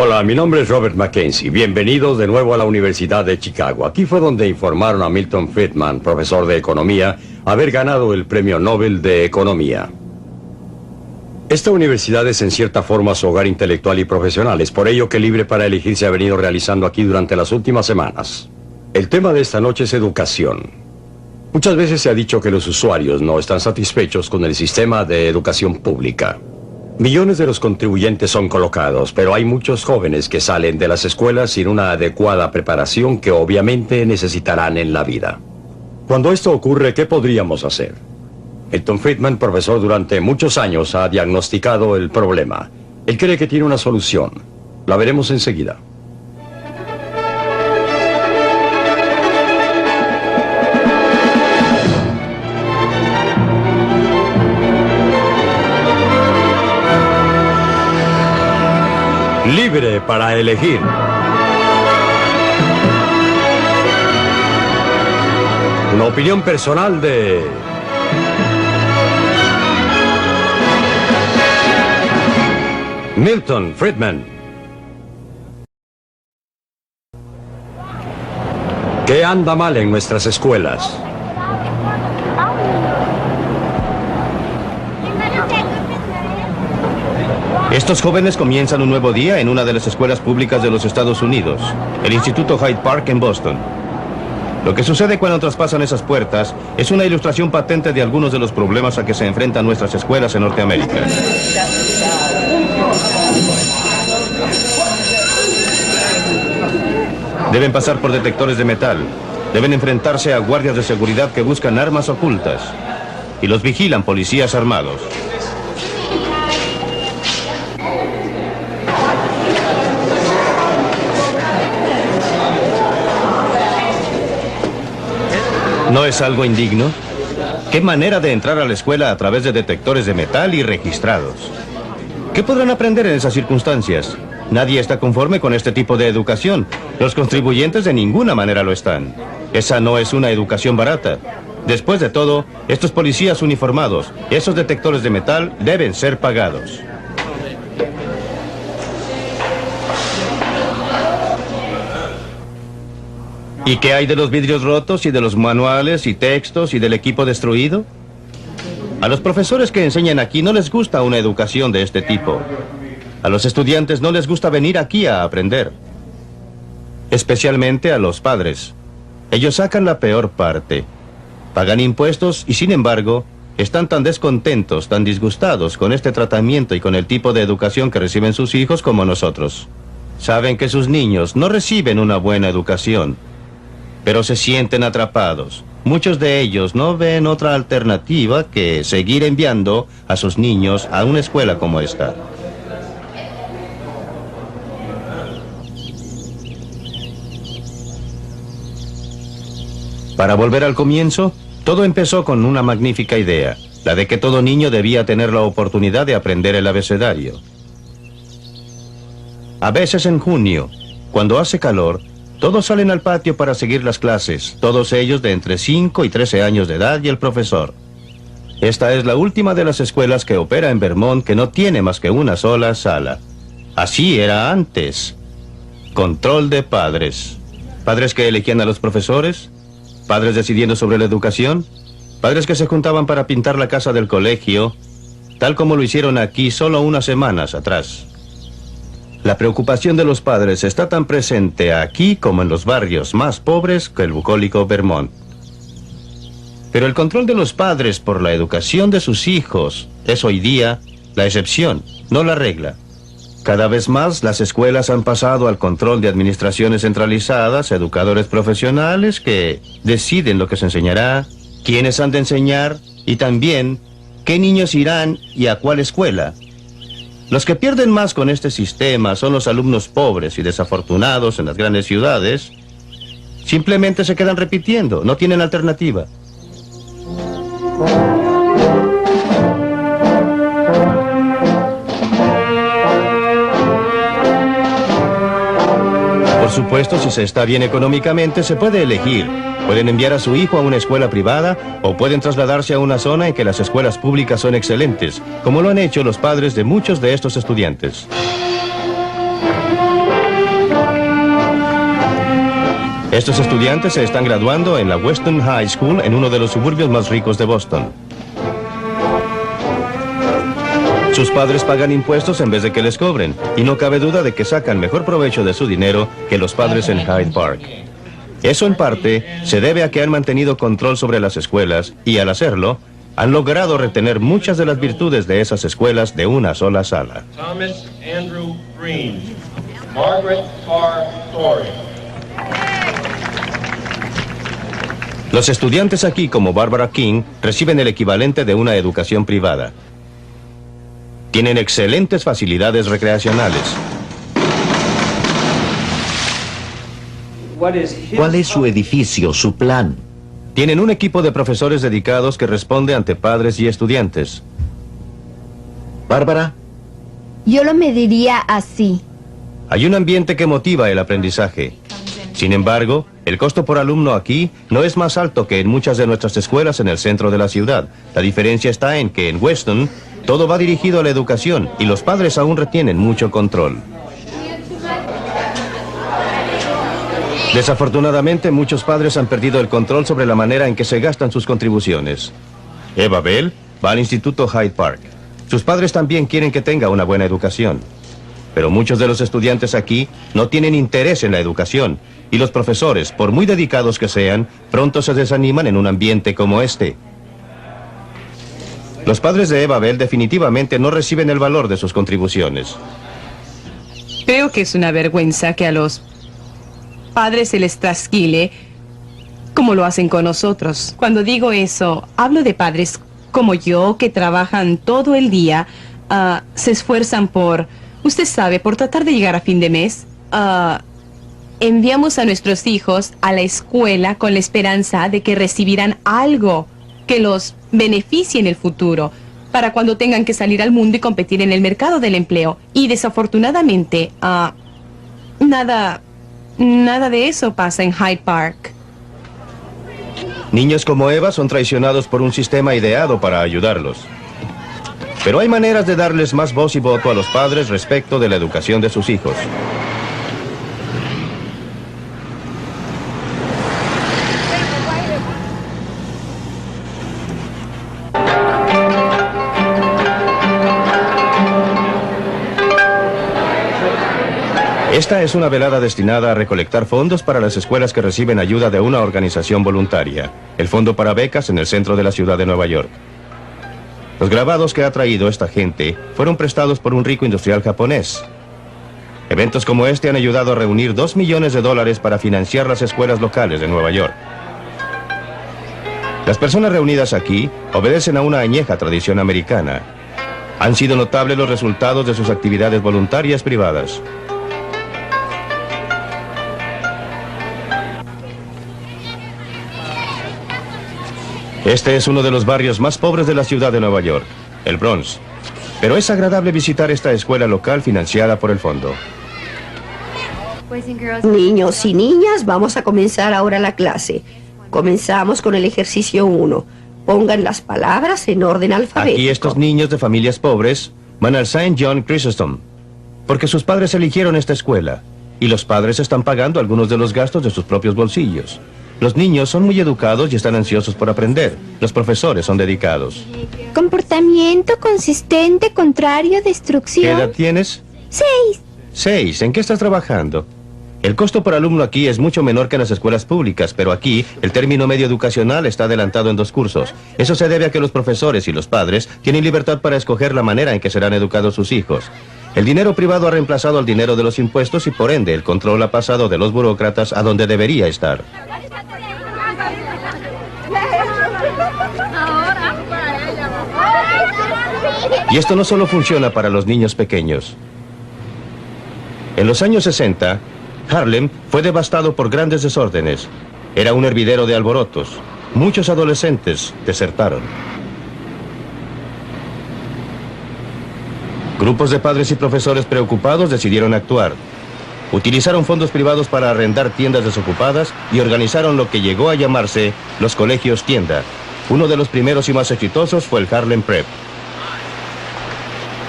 Hola, mi nombre es Robert Mackenzie. Bienvenidos de nuevo a la Universidad de Chicago. Aquí fue donde informaron a Milton Friedman, profesor de economía, haber ganado el Premio Nobel de Economía. Esta universidad es en cierta forma su hogar intelectual y profesional. Es por ello que Libre para Elegir se ha venido realizando aquí durante las últimas semanas. El tema de esta noche es educación. Muchas veces se ha dicho que los usuarios no están satisfechos con el sistema de educación pública. Millones de los contribuyentes son colocados, pero hay muchos jóvenes que salen de las escuelas sin una adecuada preparación que obviamente necesitarán en la vida. Cuando esto ocurre, ¿qué podríamos hacer? Milton Friedman, profesor durante muchos años, ha diagnosticado el problema. Él cree que tiene una solución. La veremos enseguida. Libre para elegir. Una opinión personal de Milton Friedman. ¿Qué anda mal en nuestras escuelas? Estos jóvenes comienzan un nuevo día en una de las escuelas públicas de los Estados Unidos, el Instituto Hyde Park en Boston. Lo que sucede cuando traspasan esas puertas es una ilustración patente de algunos de los problemas a que se enfrentan nuestras escuelas en Norteamérica. Deben pasar por detectores de metal, deben enfrentarse a guardias de seguridad que buscan armas ocultas y los vigilan policías armados. ¿No es algo indigno? ¿Qué manera de entrar a la escuela a través de detectores de metal y registrados? ¿Qué podrán aprender en esas circunstancias? Nadie está conforme con este tipo de educación. Los contribuyentes de ninguna manera lo están. Esa no es una educación barata. Después de todo, estos policías uniformados, esos detectores de metal deben ser pagados. ¿Y qué hay de los vidrios rotos y de los manuales y textos y del equipo destruido? A los profesores que enseñan aquí no les gusta una educación de este tipo. A los estudiantes no les gusta venir aquí a aprender. Especialmente a los padres. Ellos sacan la peor parte. Pagan impuestos y, sin embargo, están tan descontentos, tan disgustados con este tratamiento y con el tipo de educación que reciben sus hijos como nosotros. Saben que sus niños no reciben una buena educación, pero se sienten atrapados. Muchos de ellos no ven otra alternativa que seguir enviando a sus niños a una escuela como esta. Para volver al comienzo, todo empezó con una magnífica idea, la de que todo niño debía tener la oportunidad de aprender el abecedario. A veces en junio, cuando hace calor, todos salen al patio para seguir las clases, todos ellos de entre 5 y 13 años de edad y el profesor. Esta es la última de las escuelas que opera en Vermont que no tiene más que una sola sala. Así era antes. Control de padres. Padres que elegían a los profesores, padres decidiendo sobre la educación, padres que se juntaban para pintar la casa del colegio, tal como lo hicieron aquí solo unas semanas atrás. La preocupación de los padres está tan presente aquí como en los barrios más pobres que el bucólico Vermont. Pero el control de los padres por la educación de sus hijos es hoy día la excepción, no la regla. Cada vez más las escuelas han pasado al control de administraciones centralizadas, educadores profesionales que deciden lo que se enseñará, quiénes han de enseñar y también qué niños irán y a cuál escuela. Los que pierden más con este sistema son los alumnos pobres y desafortunados en las grandes ciudades. Simplemente se quedan repitiendo, no tienen alternativa. Por supuesto, si se está bien económicamente, se puede elegir. Pueden enviar a su hijo a una escuela privada o pueden trasladarse a una zona en que las escuelas públicas son excelentes, como lo han hecho los padres de muchos de estos estudiantes. Estos estudiantes se están graduando en la Weston High School en uno de los suburbios más ricos de Boston. Sus padres pagan impuestos en vez de que les cobren, y no cabe duda de que sacan mejor provecho de su dinero que los padres en Hyde Park. Eso en parte se debe a que han mantenido control sobre las escuelas y al hacerlo, han logrado retener muchas de las virtudes de esas escuelas de una sola sala. Thomas Andrew Green, Margaret R. Story. Los estudiantes aquí, como Barbara King, reciben el equivalente de una educación privada. Tienen excelentes facilidades recreacionales. ¿Cuál es su edificio, su plan? Tienen un equipo de profesores dedicados que responde ante padres y estudiantes. Bárbara, Yo lo mediría así. Hay un ambiente que motiva el aprendizaje. Sin embargo, el costo por alumno aquí no es más alto que en muchas de nuestras escuelas en el centro de la ciudad. La diferencia está en que en Weston todo va dirigido a la educación y los padres aún retienen mucho control. Desafortunadamente, muchos padres han perdido el control sobre la manera en que se gastan sus contribuciones. Eva Bell va al Instituto Hyde Park. Sus padres también quieren que tenga una buena educación. Pero muchos de los estudiantes aquí no tienen interés en la educación, y los profesores, por muy dedicados que sean, pronto se desaniman en un ambiente como este. Los padres de Eva Bell definitivamente no reciben el valor de sus contribuciones. Creo que es una vergüenza que a los padres se les trasquile como lo hacen con nosotros. Cuando digo eso, hablo de padres como yo que trabajan todo el día, se esfuerzan por, usted sabe, por tratar de llegar a fin de mes. Enviamos a nuestros hijos a la escuela con la esperanza de que recibirán algo que los beneficie en el futuro, para cuando tengan que salir al mundo y competir en el mercado del empleo. Y desafortunadamente, nada de eso pasa en Hyde Park. Niños como Eva son traicionados por un sistema ideado para ayudarlos. Pero hay maneras de darles más voz y voto a los padres respecto de la educación de sus hijos. Esta es una velada destinada a recolectar fondos para las escuelas que reciben ayuda de una organización voluntaria, el Fondo para Becas en el centro de la ciudad de Nueva York. Los grabados que ha traído esta gente fueron prestados por un rico industrial japonés. Eventos como este han ayudado a reunir $2 millones para financiar las escuelas locales de Nueva York. Las personas reunidas aquí obedecen a una añeja tradición americana. Han sido notables los resultados de sus actividades voluntarias privadas. Este es uno de los barrios más pobres de la ciudad de Nueva York, el Bronx. Pero es agradable visitar esta escuela local financiada por el fondo. Niños y niñas, vamos a comenzar ahora la clase. Comenzamos con el ejercicio 1. Pongan las palabras en orden alfabético. Aquí estos niños de familias pobres van al St. John Chrysostom, porque sus padres eligieron esta escuela, y los padres están pagando algunos de los gastos de sus propios bolsillos. Los niños son muy educados y están ansiosos por aprender. Los profesores son dedicados. Comportamiento consistente, contrario, destrucción. ¿Qué edad tienes? 6. 6. ¿En qué estás trabajando? El costo por alumno aquí es mucho menor que en las escuelas públicas, pero aquí el término medio educacional está adelantado en 2 cursos. Eso se debe a que los profesores y los padres tienen libertad para escoger la manera en que serán educados sus hijos. El dinero privado ha reemplazado al dinero de los impuestos y por ende el control ha pasado de los burócratas a donde debería estar. Y esto no solo funciona para los niños pequeños. En los años 60, Harlem fue devastado por grandes desórdenes. Era un hervidero de alborotos. Muchos adolescentes desertaron. Grupos de padres y profesores preocupados decidieron actuar. Utilizaron fondos privados para arrendar tiendas desocupadas y organizaron lo que llegó a llamarse los colegios tienda. Uno de los primeros y más exitosos fue el Harlem Prep.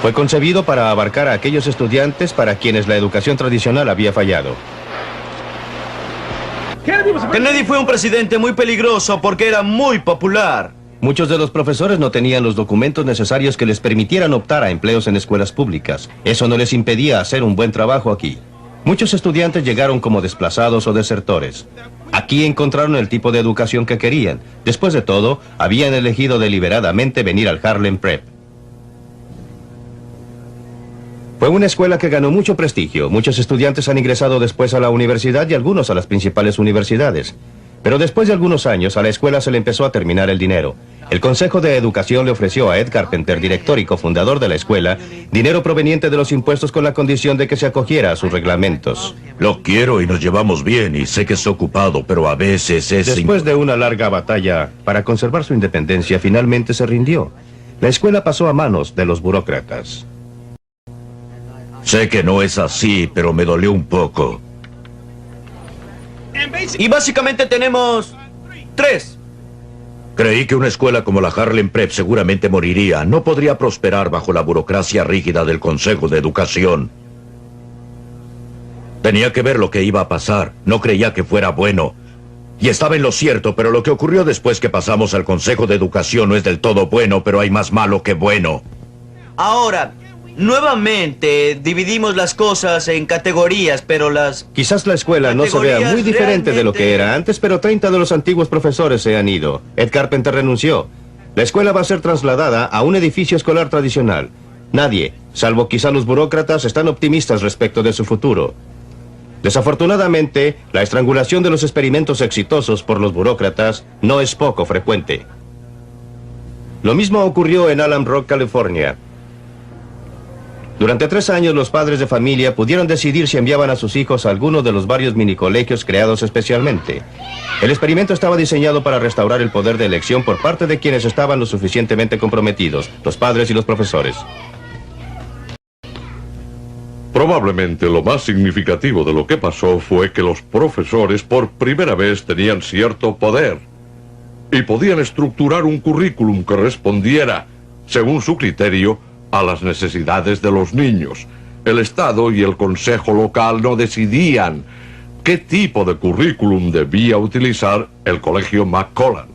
Fue concebido para abarcar a aquellos estudiantes para quienes la educación tradicional había fallado. Kennedy fue un presidente muy peligroso porque era muy popular. Muchos de los profesores no tenían los documentos necesarios que les permitieran optar a empleos en escuelas públicas. Eso no les impedía hacer un buen trabajo aquí. Muchos estudiantes llegaron como desplazados o desertores. Aquí encontraron el tipo de educación que querían. Después de todo, habían elegido deliberadamente venir al Harlem Prep. Fue una escuela que ganó mucho prestigio. Muchos estudiantes han ingresado después a la universidad y algunos a las principales universidades. Pero después de algunos años, a la escuela se le empezó a terminar el dinero. El Consejo de Educación le ofreció a Ed Carpenter, director y cofundador de la escuela, dinero proveniente de los impuestos con la condición de que se acogiera a sus reglamentos. Lo quiero y nos llevamos bien y sé que es ocupado, pero a veces es... Después de una larga batalla para conservar su independencia, finalmente se rindió. La escuela pasó a manos de los burócratas. Sé que no es así, pero me dolió un poco. Y básicamente tenemos 3. Creí que una escuela como la Harlem Prep seguramente moriría. No podría prosperar bajo la burocracia rígida del Consejo de Educación. Tenía que ver lo que iba a pasar. No creía que fuera bueno. Y estaba en lo cierto, pero lo que ocurrió después que pasamos al Consejo de Educación no es del todo bueno, pero hay más malo que bueno. Ahora, nuevamente dividimos las cosas en categorías, pero las... Quizás la escuela no se vea muy diferente de lo que era antes, pero 30 de los antiguos profesores se han ido. Ed Carpenter renunció. La escuela va a ser trasladada a un edificio escolar tradicional. Nadie, salvo quizá los burócratas, están optimistas respecto de su futuro. Desafortunadamente, la estrangulación de los experimentos exitosos por los burócratas no es poco frecuente. Lo mismo ocurrió en Alum Rock, California. Durante 3 años, los padres de familia pudieron decidir si enviaban a sus hijos a alguno de los varios minicolegios creados especialmente. El experimento estaba diseñado para restaurar el poder de elección por parte de quienes estaban lo suficientemente comprometidos, los padres y los profesores. Probablemente lo más significativo de lo que pasó fue que los profesores por primera vez tenían cierto poder y podían estructurar un currículum que respondiera, según su criterio, a las necesidades de los niños. El Estado y el Consejo Local no decidían qué tipo de currículum debía utilizar el Colegio McCullough.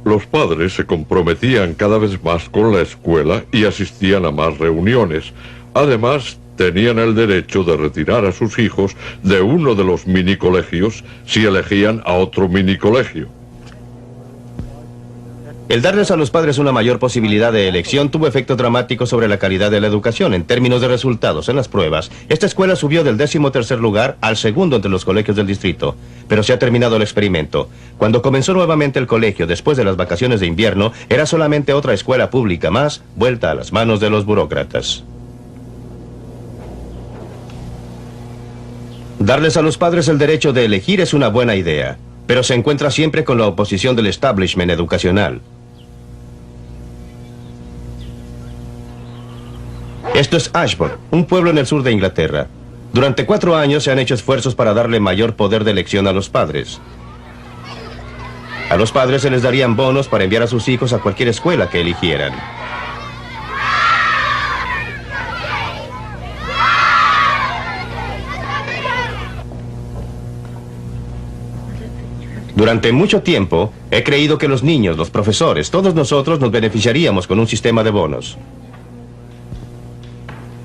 Los padres se comprometían cada vez más con la escuela y asistían a más reuniones. Además, tenían el derecho de retirar a sus hijos de uno de los minicolegios si elegían a otro minicolegio. El darles a los padres una mayor posibilidad de elección tuvo efecto dramático sobre la calidad de la educación. En términos de resultados en las pruebas, esta escuela subió del 13º lugar al segundo entre los colegios del distrito. Pero se ha terminado el experimento. Cuando comenzó nuevamente el colegio después de las vacaciones de invierno, era solamente otra escuela pública más, vuelta a las manos de los burócratas. Darles a los padres el derecho de elegir es una buena idea, pero se encuentra siempre con la oposición del establishment educacional. Esto es Ashbourne, un pueblo en el sur de Inglaterra. Durante 4 años se han hecho esfuerzos para darle mayor poder de elección a los padres. A los padres se les darían bonos para enviar a sus hijos a cualquier escuela que eligieran. Durante mucho tiempo, he creído que los niños, los profesores, todos nosotros nos beneficiaríamos con un sistema de bonos.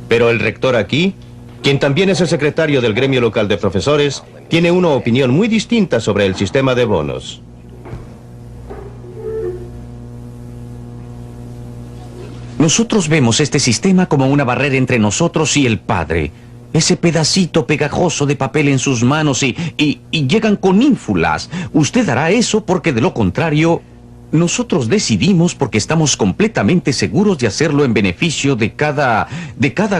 Pero el rector aquí, quien también es el secretario del gremio local de profesores, tiene una opinión muy distinta sobre el sistema de bonos. Nosotros vemos este sistema como una barrera entre nosotros y el padre. Ese pedacito pegajoso de papel en sus manos y llegan con ínfulas. Usted hará eso porque de lo contrario, nosotros decidimos porque estamos completamente seguros de hacerlo en beneficio de cada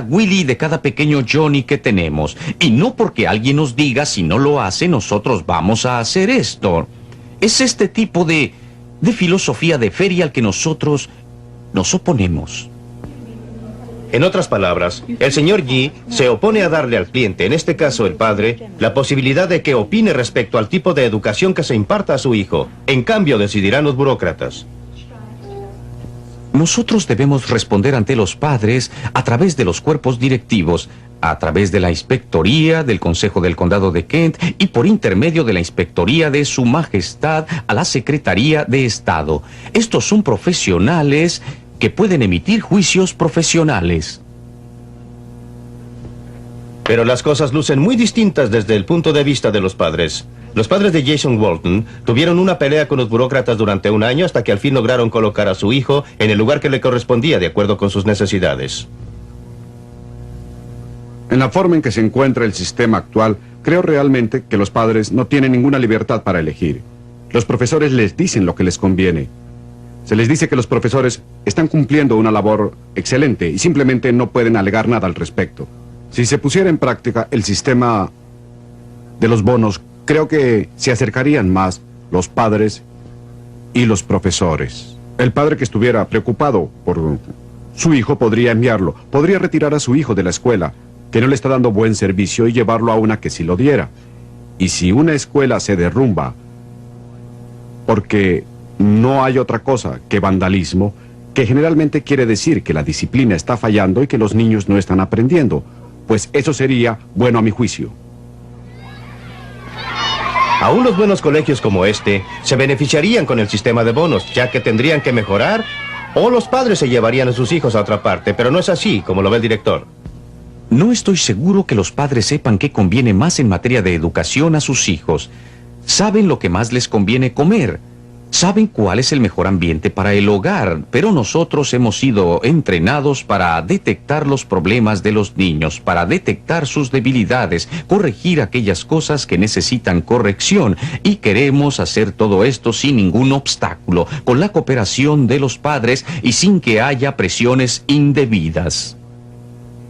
Willy y de cada pequeño Johnny que tenemos. Y no porque alguien nos diga si no lo hace, nosotros vamos a hacer esto. Es este tipo de filosofía de feria al que nosotros nos oponemos. En otras palabras, el señor Yi se opone a darle al cliente, en este caso el padre, la posibilidad de que opine respecto al tipo de educación que se imparta a su hijo. En cambio, decidirán los burócratas. Nosotros debemos responder ante los padres a través de los cuerpos directivos, a través de la inspectoría del Consejo del Condado de Kent y por intermedio de la inspectoría de Su Majestad a la Secretaría de Estado. Estos son profesionales que pueden emitir juicios profesionales. Pero las cosas lucen muy distintas desde el punto de vista de los padres. Los padres de Jason Walton tuvieron una pelea con los burócratas durante un año hasta que al fin lograron colocar a su hijo en el lugar que le correspondía de acuerdo con sus necesidades. En la forma en que se encuentra el sistema actual, creo realmente que los padres no tienen ninguna libertad para elegir. Los profesores les dicen lo que les conviene. Se les dice que los profesores están cumpliendo una labor excelente y simplemente no pueden alegar nada al respecto. Si se pusiera en práctica el sistema de los bonos, creo que se acercarían más los padres y los profesores. El padre que estuviera preocupado por su hijo podría enviarlo, podría retirar a su hijo de la escuela, que no le está dando buen servicio, y llevarlo a una que sí lo diera. Y si una escuela se derrumba porque no hay otra cosa que vandalismo, que generalmente quiere decir que la disciplina está fallando y que los niños no están aprendiendo, pues eso sería bueno a mi juicio. Aún los buenos colegios como este se beneficiarían con el sistema de bonos, ya que tendrían que mejorar, o los padres se llevarían a sus hijos a otra parte, pero no es así, como lo ve el director. No estoy seguro que los padres sepan qué conviene más en materia de educación a sus hijos. Saben lo que más les conviene comer. Saben cuál es el mejor ambiente para el hogar, pero nosotros hemos sido entrenados para detectar los problemas de los niños, para detectar sus debilidades, corregir aquellas cosas que necesitan corrección, y queremos hacer todo esto sin ningún obstáculo, con la cooperación de los padres y sin que haya presiones indebidas.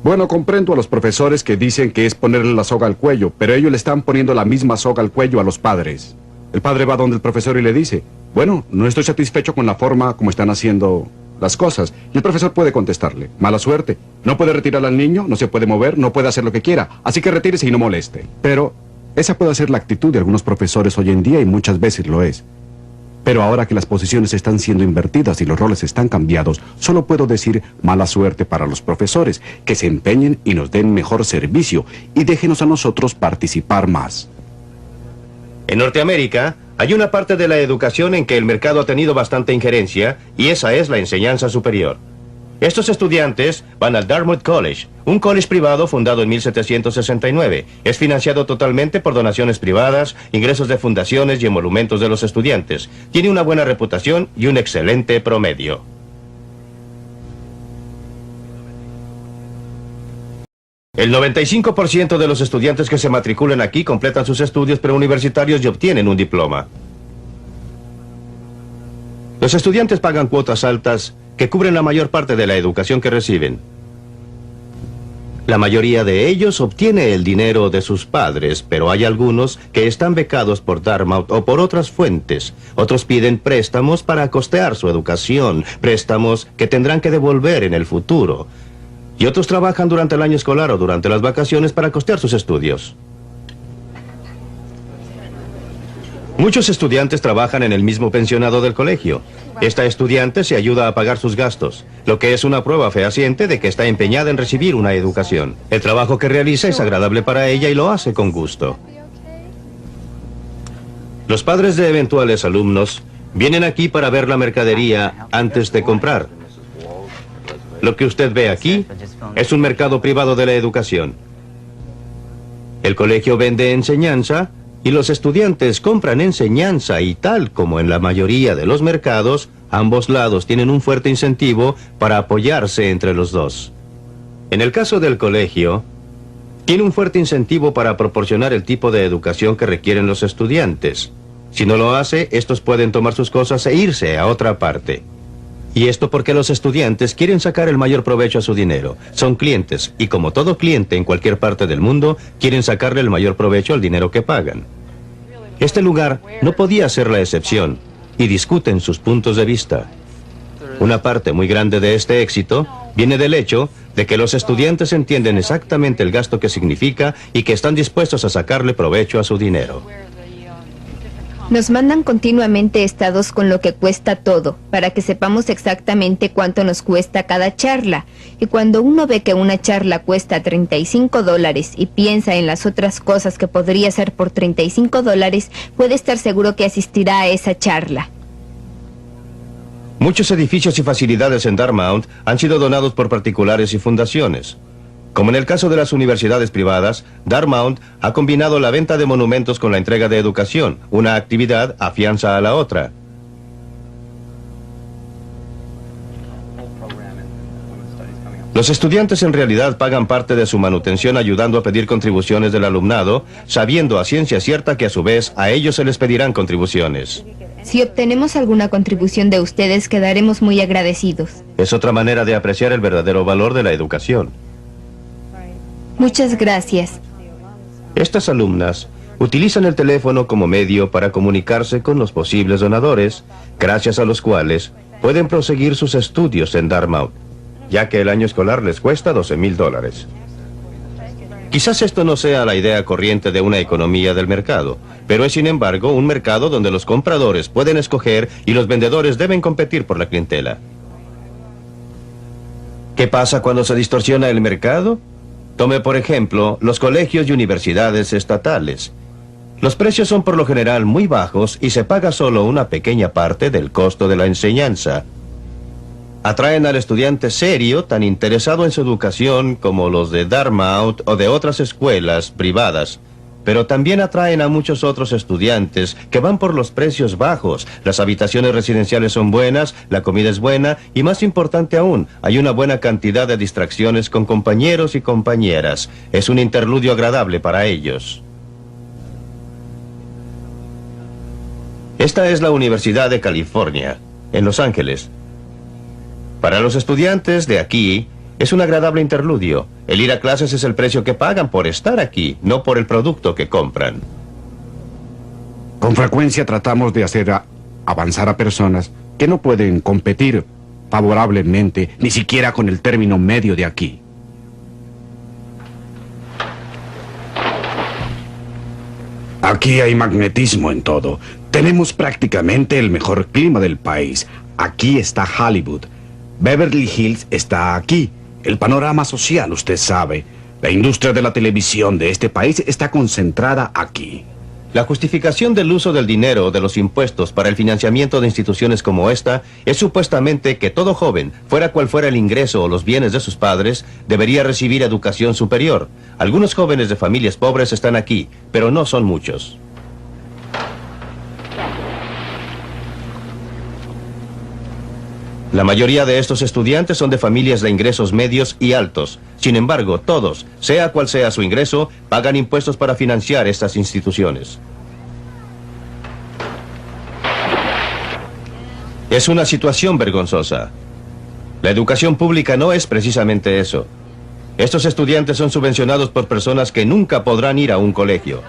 Bueno, comprendo a los profesores que dicen que es ponerle la soga al cuello, pero ellos le están poniendo la misma soga al cuello a los padres. El padre va donde el profesor y le dice: bueno, no estoy satisfecho con la forma como están haciendo las cosas. Y el profesor puede contestarle: mala suerte. No puede retirar al niño, no se puede mover, no puede hacer lo que quiera. Así que retírese y no moleste. Pero esa puede ser la actitud de algunos profesores hoy en día, y muchas veces lo es. Pero ahora que las posiciones están siendo invertidas y los roles están cambiados, solo puedo decir mala suerte para los profesores, que se empeñen y nos den mejor servicio, y déjenos a nosotros participar más. En Norteamérica, hay una parte de la educación en que el mercado ha tenido bastante injerencia, y esa es la enseñanza superior. Estos estudiantes van al Dartmouth College, un college privado fundado en 1769. Es financiado totalmente por donaciones privadas, ingresos de fundaciones y emolumentos de los estudiantes. Tiene una buena reputación y un excelente promedio. El 95% de los estudiantes que se matriculan aquí completan sus estudios preuniversitarios y obtienen un diploma. Los estudiantes pagan cuotas altas que cubren la mayor parte de la educación que reciben. La mayoría de ellos obtiene el dinero de sus padres, pero hay algunos que están becados por Dartmouth o por otras fuentes. Otros piden préstamos para costear su educación, préstamos que tendrán que devolver en el futuro. Y otros trabajan durante el año escolar o durante las vacaciones para costear sus estudios. Muchos estudiantes trabajan en el mismo pensionado del colegio. Esta estudiante se ayuda a pagar sus gastos, lo que es una prueba fehaciente de que está empeñada en recibir una educación. El trabajo que realiza es agradable para ella y lo hace con gusto. Los padres de eventuales alumnos vienen aquí para ver la mercadería antes de comprar. Lo que usted ve aquí es un mercado privado de la educación. El colegio vende enseñanza y los estudiantes compran enseñanza, y tal como en la mayoría de los mercados, ambos lados tienen un fuerte incentivo para apoyarse entre los dos. En el caso del colegio, tiene un fuerte incentivo para proporcionar el tipo de educación que requieren los estudiantes. Si no lo hace, estos pueden tomar sus cosas e irse a otra parte. Y esto porque los estudiantes quieren sacar el mayor provecho a su dinero. Son clientes, y como todo cliente en cualquier parte del mundo, quieren sacarle el mayor provecho al dinero que pagan. Este lugar no podía ser la excepción, y discuten sus puntos de vista. Una parte muy grande de este éxito viene del hecho de que los estudiantes entienden exactamente el gasto que significa y que están dispuestos a sacarle provecho a su dinero. Nos mandan continuamente estados con lo que cuesta todo, para que sepamos exactamente cuánto nos cuesta cada charla. Y cuando uno ve que una charla cuesta $35 y piensa en las otras cosas que podría ser por $35, puede estar seguro que asistirá a esa charla. Muchos edificios y facilidades en Dartmouth han sido donados por particulares y fundaciones. Como en el caso de las universidades privadas, Dartmouth ha combinado la venta de monumentos con la entrega de educación. Una actividad afianza a la otra. Los estudiantes en realidad pagan parte de su manutención ayudando a pedir contribuciones del alumnado, sabiendo a ciencia cierta que a su vez a ellos se les pedirán contribuciones. Si obtenemos alguna contribución de ustedes, quedaremos muy agradecidos. Es otra manera de apreciar el verdadero valor de la educación. Muchas gracias. Estas alumnas utilizan el teléfono como medio para comunicarse con los posibles donadores, gracias a los cuales pueden proseguir sus estudios en Dartmouth, ya que el año escolar les cuesta $12,000. Quizás esto no sea la idea corriente de una economía del mercado, pero es sin embargo un mercado donde los compradores pueden escoger y los vendedores deben competir por la clientela. ¿Qué pasa cuando se distorsiona el mercado? Tome por ejemplo los colegios y universidades estatales. Los precios son por lo general muy bajos y se paga solo una pequeña parte del costo de la enseñanza. Atraen al estudiante serio, tan interesado en su educación como los de Dartmouth o de otras escuelas privadas. Pero también atraen a muchos otros estudiantes que van por los precios bajos. Las habitaciones residenciales son buenas, la comida es buena y más importante aún, hay una buena cantidad de distracciones con compañeros y compañeras. Es un interludio agradable para ellos. Esta es la Universidad de California, en Los Ángeles. Para los estudiantes de aquí, es un agradable interludio. El ir a clases es el precio que pagan por estar aquí, no por el producto que compran. Con frecuencia tratamos de hacer avanzar a personas que no pueden competir favorablemente ni siquiera con el término medio de aquí. Aquí hay magnetismo en todo. Tenemos prácticamente el mejor clima del país. Aquí está Hollywood. Beverly Hills está aquí. El panorama social, usted sabe. La industria de la televisión de este país está concentrada aquí. La justificación del uso del dinero o de los impuestos para el financiamiento de instituciones como esta es supuestamente que todo joven, fuera cual fuera el ingreso o los bienes de sus padres, debería recibir educación superior. Algunos jóvenes de familias pobres están aquí, pero no son muchos. La mayoría de estos estudiantes son de familias de ingresos medios y altos. Sin embargo, todos, sea cual sea su ingreso, pagan impuestos para financiar estas instituciones. Es una situación vergonzosa. La educación pública no es precisamente eso. Estos estudiantes son subvencionados por personas que nunca podrán ir a un colegio.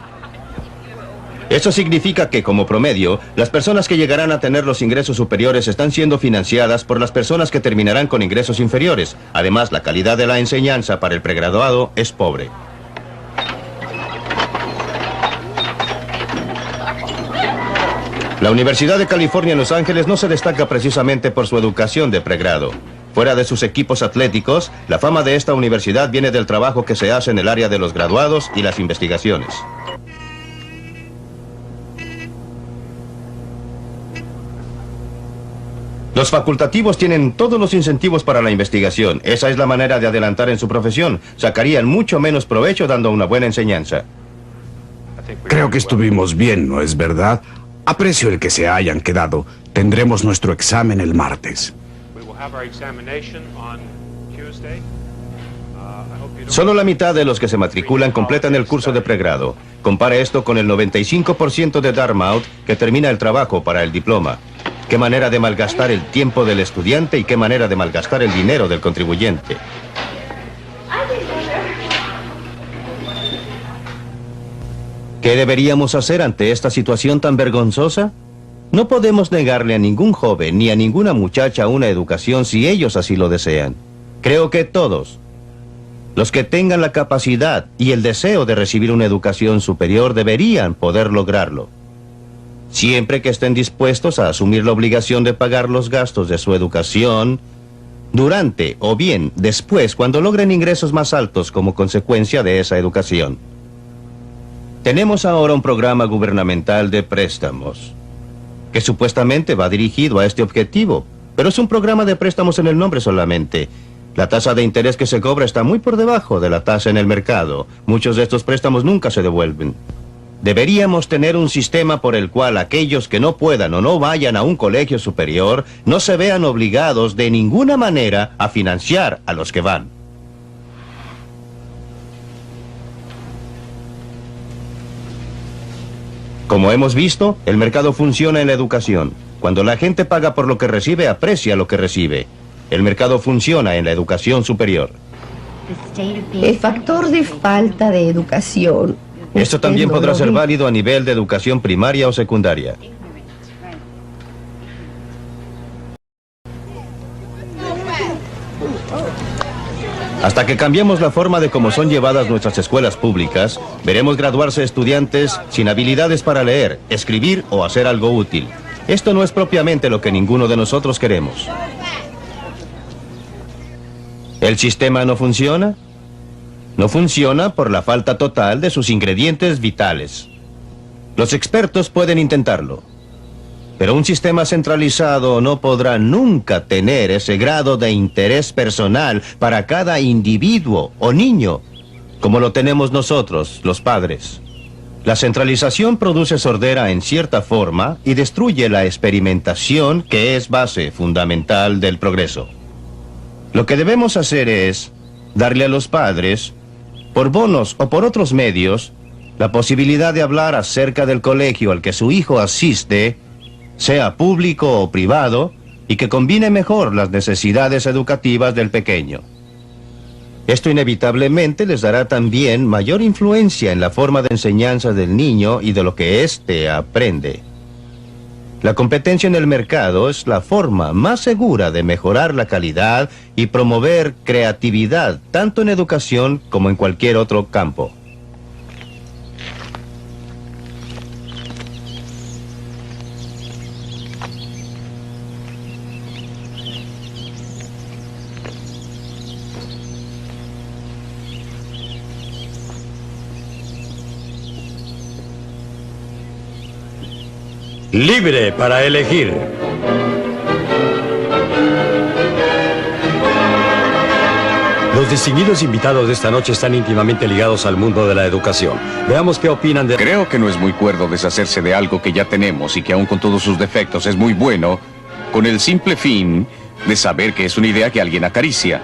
Eso significa que, como promedio, las personas que llegarán a tener los ingresos superiores están siendo financiadas por las personas que terminarán con ingresos inferiores. Además, la calidad de la enseñanza para el pregraduado es pobre. La Universidad de California en Los Ángeles no se destaca precisamente por su educación de pregrado. Fuera de sus equipos atléticos, la fama de esta universidad viene del trabajo que se hace en el área de los graduados y las investigaciones. Los facultativos tienen todos los incentivos para la investigación. Esa es la manera de adelantar en su profesión. Sacarían mucho menos provecho dando una buena enseñanza. Creo que estuvimos bien, ¿no es verdad? Aprecio el que se hayan quedado. Tendremos nuestro examen el martes. Solo la mitad de los que se matriculan completan el curso de pregrado. Compare esto con el 95% de Dartmouth que termina el trabajo para el diploma. Qué manera de malgastar el tiempo del estudiante y qué manera de malgastar el dinero del contribuyente. ¿Qué deberíamos hacer ante esta situación tan vergonzosa? No podemos negarle a ningún joven ni a ninguna muchacha una educación si ellos así lo desean. Creo que todos, los que tengan la capacidad y el deseo de recibir una educación superior deberían poder lograrlo. siempre que estén dispuestos a asumir la obligación de pagar los gastos de su educación durante o bien después cuando logren ingresos más altos como consecuencia de esa educación. Tenemos ahora un programa gubernamental de préstamos que supuestamente va dirigido a este objetivo, pero es un programa de préstamos en el nombre solamente. La tasa de interés que se cobra está muy por debajo de la tasa en el mercado. Muchos de estos préstamos nunca se devuelven. Deberíamos tener un sistema por el cual aquellos que no puedan o no vayan a un colegio superior no se vean obligados de ninguna manera a financiar a los que van. Como hemos visto, el mercado funciona en la educación. Cuando la gente paga por lo que recibe, aprecia lo que recibe. El mercado funciona en la educación superior. El factor de falta de educación. Esto también podrá ser válido a nivel de educación primaria o secundaria. Hasta que cambiemos la forma de cómo son llevadas nuestras escuelas públicas, veremos graduarse estudiantes sin habilidades para leer, escribir o hacer algo útil. Esto no es propiamente lo que ninguno de nosotros queremos. ¿El sistema no funciona? No funciona por la falta total de sus ingredientes vitales. Los expertos pueden intentarlo, pero un sistema centralizado no podrá nunca tener ese grado de interés personal para cada individuo o niño, como lo tenemos nosotros, los padres. La centralización produce sordera en cierta forma y destruye la experimentación, que es base fundamental del progreso. Lo que debemos hacer es darle a los padres, por bonos o por otros medios, la posibilidad de hablar acerca del colegio al que su hijo asiste, sea público o privado, y que combine mejor las necesidades educativas del pequeño. Esto inevitablemente les dará también mayor influencia en la forma de enseñanza del niño y de lo que éste aprende. La competencia en el mercado es la forma más segura de mejorar la calidad y promover creatividad, tanto en educación como en cualquier otro campo. Libre para elegir. Los distinguidos invitados de esta noche están íntimamente ligados al mundo de la educación. Veamos qué opinan de... Creo que no es muy cuerdo deshacerse de algo que ya tenemos y que aún con todos sus defectos es muy bueno, con el simple fin de saber que es una idea que alguien acaricia.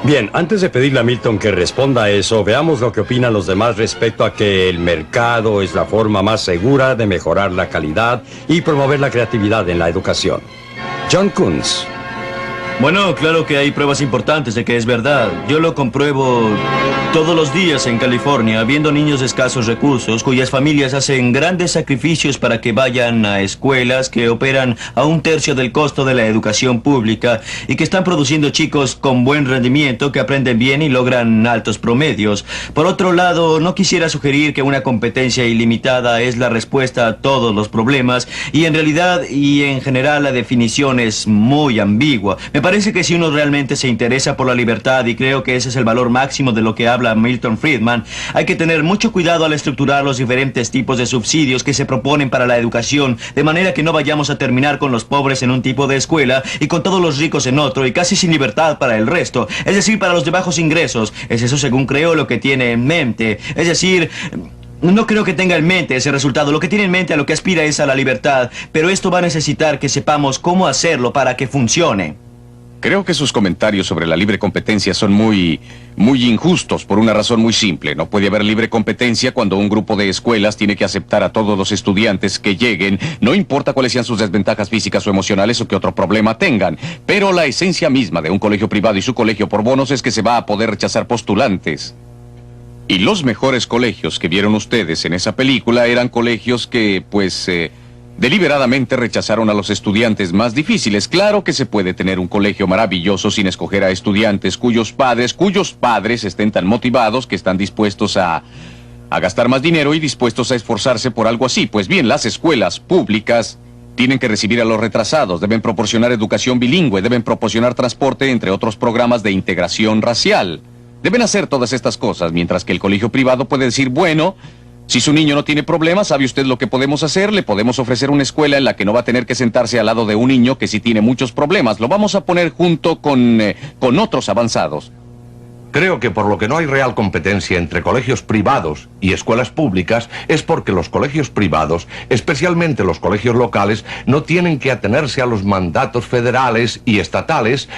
Bien, antes de pedirle a Milton que responda a eso, veamos lo que opinan los demás respecto a que el mercado es la forma más segura de mejorar la calidad y promover la creatividad en la educación. John Kunz. Bueno, claro que hay pruebas importantes de que es verdad. Yo lo compruebo todos los días en California, viendo niños de escasos recursos, cuyas familias hacen grandes sacrificios para que vayan a escuelas que operan a 1/3 del costo de la educación pública y que están produciendo chicos con buen rendimiento, que aprenden bien y logran altos promedios. Por otro lado, no quisiera sugerir que una competencia ilimitada es la respuesta a todos los problemas, y en realidad y en general la definición es muy ambigua. Me parece que si uno realmente se interesa por la libertad, y creo que ese es el valor máximo de lo que habla Milton Friedman, hay que tener mucho cuidado al estructurar los diferentes tipos de subsidios que se proponen para la educación, de manera que no vayamos a terminar con los pobres en un tipo de escuela y con todos los ricos en otro, y casi sin libertad para el resto, es decir, para los de bajos ingresos. Es eso, según creo, lo que tiene en mente. Es decir, no creo que tenga en mente ese resultado. Lo que tiene en mente, a lo que aspira, es a la libertad, pero esto va a necesitar que sepamos cómo hacerlo para que funcione. Creo que sus comentarios sobre la libre competencia son muy injustos por una razón muy simple. No puede haber libre competencia cuando un grupo de escuelas tiene que aceptar a todos los estudiantes que lleguen, no importa cuáles sean sus desventajas físicas o emocionales o qué otro problema tengan. Pero la esencia misma de un colegio privado y su colegio por bonos es que se va a poder rechazar postulantes. Y los mejores colegios que vieron ustedes en esa película eran colegios que, deliberadamente rechazaron a los estudiantes más difíciles. Claro que se puede tener un colegio maravilloso sin escoger a estudiantes cuyos padres estén tan motivados que están dispuestos a a gastar más dinero y dispuestos a esforzarse por algo así. Pues bien, las escuelas públicas tienen que recibir a los retrasados, deben proporcionar educación bilingüe, deben proporcionar transporte, entre otros programas de integración racial. Deben hacer todas estas cosas, mientras que el colegio privado puede decir, bueno, si su niño no tiene problemas, ¿sabe usted lo que podemos hacer? Le podemos ofrecer una escuela en la que no va a tener que sentarse al lado de un niño que sí tiene muchos problemas. Lo vamos a poner junto con otros avanzados. Creo que por lo que no hay real competencia entre colegios privados y escuelas públicas es porque los colegios privados, especialmente los colegios locales, no tienen que atenerse a los mandatos federales y estatales,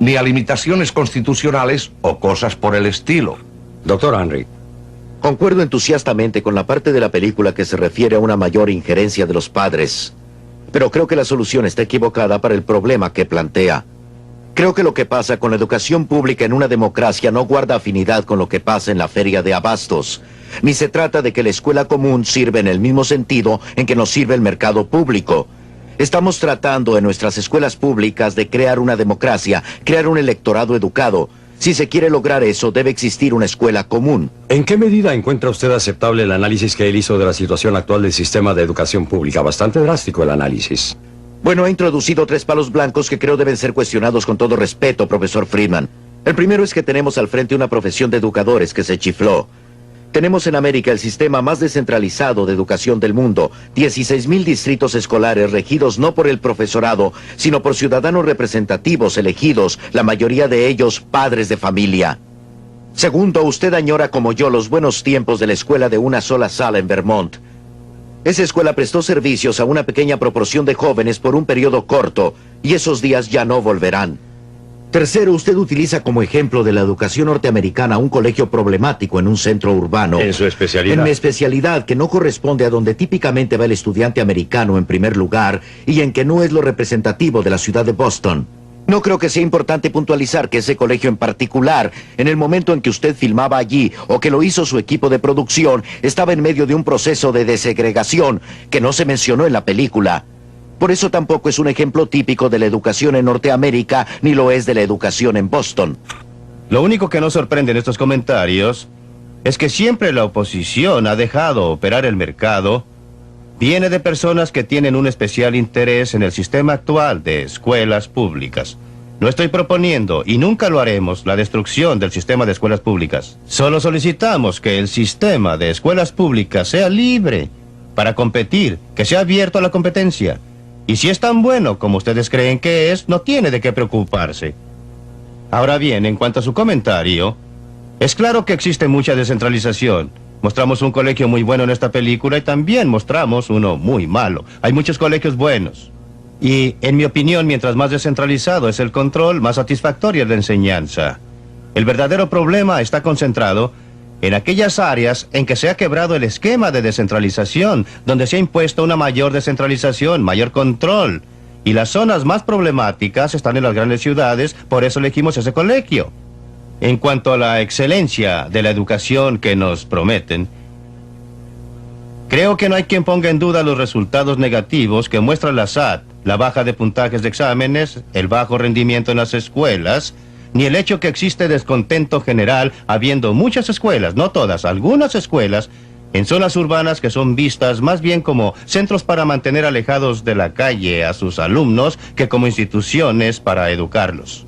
ni a limitaciones constitucionales o cosas por el estilo. Doctor Henry. Concuerdo entusiastamente con la parte de la película que se refiere a una mayor injerencia de los padres, pero creo que la solución está equivocada para el problema que plantea. Creo que lo que pasa con la educación pública en una democracia no guarda afinidad con lo que pasa en la feria de abastos, ni se trata de que la escuela común sirve en el mismo sentido en que nos sirve el mercado público. Estamos tratando en nuestras escuelas públicas de crear una democracia, crear un electorado educado. Si se quiere lograr eso, debe existir una escuela común. ¿En qué medida encuentra usted aceptable el análisis que él hizo de la situación actual del sistema de educación pública? Bastante drástico el análisis. Bueno, ha introducido 3 palos blancos que creo deben ser cuestionados con todo respeto, profesor Friedman. El primero es que tenemos al frente una profesión de educadores que se chifló. Tenemos en América el sistema más descentralizado de educación del mundo, 16,000 distritos escolares regidos no por el profesorado, sino por ciudadanos representativos elegidos, la mayoría de ellos padres de familia. Segundo, usted añora como yo los buenos tiempos de la escuela de una sola sala en Vermont. Esa escuela prestó servicios a una pequeña proporción de jóvenes por un periodo corto, y esos días ya no volverán. Tercero, usted utiliza como ejemplo de la educación norteamericana un colegio problemático en un centro urbano. ¿En su especialidad? En mi especialidad, que no corresponde a donde típicamente va el estudiante americano en primer lugar, y en que no es lo representativo de la ciudad de Boston. No creo que sea importante puntualizar que ese colegio en particular, en el momento en que usted filmaba allí, o que lo hizo su equipo de producción, estaba en medio de un proceso de desegregación que no se mencionó en la película. Por eso tampoco es un ejemplo típico de la educación en Norteamérica, ni lo es de la educación en Boston. Lo único que nos sorprende en estos comentarios es que siempre la oposición ha dejado operar el mercado. Viene de personas que tienen un especial interés en el sistema actual de escuelas públicas. No estoy proponiendo, y nunca lo haremos, la destrucción del sistema de escuelas públicas. Solo solicitamos que el sistema de escuelas públicas sea libre para competir, que sea abierto a la competencia. Y si es tan bueno como ustedes creen que es, no tiene de qué preocuparse. Ahora bien, en cuanto a su comentario, es claro que existe mucha descentralización. Mostramos un colegio muy bueno en esta película y también mostramos uno muy malo. Hay muchos colegios buenos. Y, en mi opinión, mientras más descentralizado es el control, más satisfactoria es la enseñanza. El verdadero problema está concentrado en aquellas áreas en que se ha quebrado el esquema de descentralización, donde se ha impuesto una mayor descentralización, mayor control. Y las zonas más problemáticas están en las grandes ciudades, por eso elegimos ese colegio. En cuanto a la excelencia de la educación que nos prometen, creo que no hay quien ponga en duda los resultados negativos que muestra la SAT, la baja de puntajes de exámenes, el bajo rendimiento en las escuelas, ni el hecho que existe descontento general habiendo muchas escuelas, no todas, algunas escuelas, en zonas urbanas que son vistas más bien como centros para mantener alejados de la calle a sus alumnos que como instituciones para educarlos.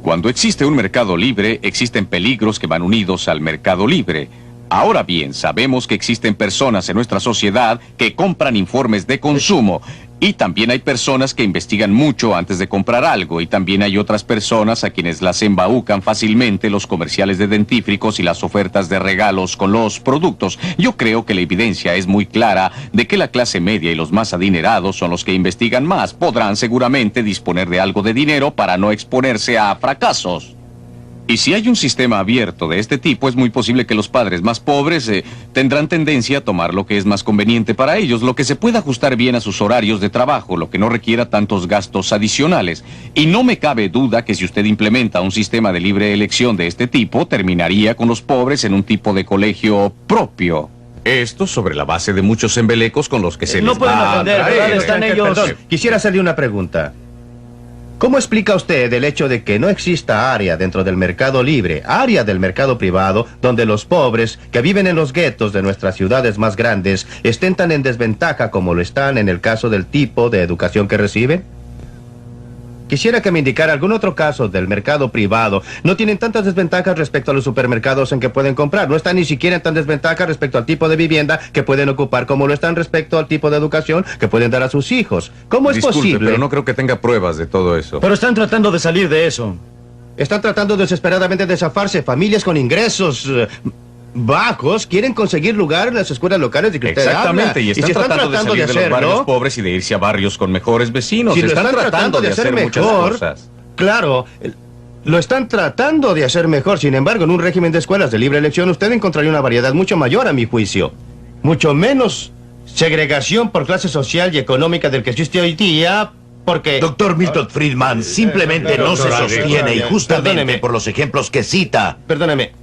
Cuando existe un mercado libre, existen peligros que van unidos al mercado libre. Ahora bien, sabemos que existen personas en nuestra sociedad que compran informes de consumo. Y también hay personas que investigan mucho antes de comprar algo. Y también hay otras personas a quienes las embaucan fácilmente los comerciales de dentífricos y las ofertas de regalos con los productos. Yo creo que la evidencia es muy clara de que la clase media y los más adinerados son los que investigan más. Podrán seguramente disponer de algo de dinero para no exponerse a fracasos. Y si hay un sistema abierto de este tipo, es muy posible que los padres más pobres tendrán tendencia a tomar lo que es más conveniente para ellos, lo que se pueda ajustar bien a sus horarios de trabajo, lo que no requiera tantos gastos adicionales. Y no me cabe duda que si usted implementa un sistema de libre elección de este tipo, terminaría con los pobres en un tipo de colegio propio. Esto sobre la base de muchos embelecos con los que se No les pueden va a ofender, atraer. ¿verdad? Están ellos... Perdón, quisiera hacerle una pregunta. ¿Cómo explica usted el hecho de que no exista área dentro del mercado libre, área del mercado privado, donde los pobres que viven en los guetos de nuestras ciudades más grandes estén tan en desventaja como lo están en el caso del tipo de educación que reciben? Quisiera que me indicara algún otro caso del mercado privado. No tienen tantas desventajas respecto a los supermercados en que pueden comprar. No están ni siquiera en tan desventaja respecto al tipo de vivienda que pueden ocupar como lo están respecto al tipo de educación que pueden dar a sus hijos. ¿Cómo es posible? Pero no creo que tenga pruebas de todo eso. Pero están tratando de salir de eso. Están tratando desesperadamente de zafarse. Familias con ingresos bajos quieren conseguir lugar en las escuelas locales de que usted Exactamente, habla. y están tratando de salir de los barrios pobres y de irse a barrios con mejores vecinos. Si lo están tratando de hacer muchas mejor, cosas. Claro, lo están tratando de hacer mejor. Sin embargo, en un régimen de escuelas de libre elección usted encontraría una variedad mucho mayor, a mi juicio. Mucho menos segregación por clase social y económica del que existe hoy día. Porque... Doctor Milton Friedman, simplemente no se sostiene, y justamente por los ejemplos que cita. Perdóneme.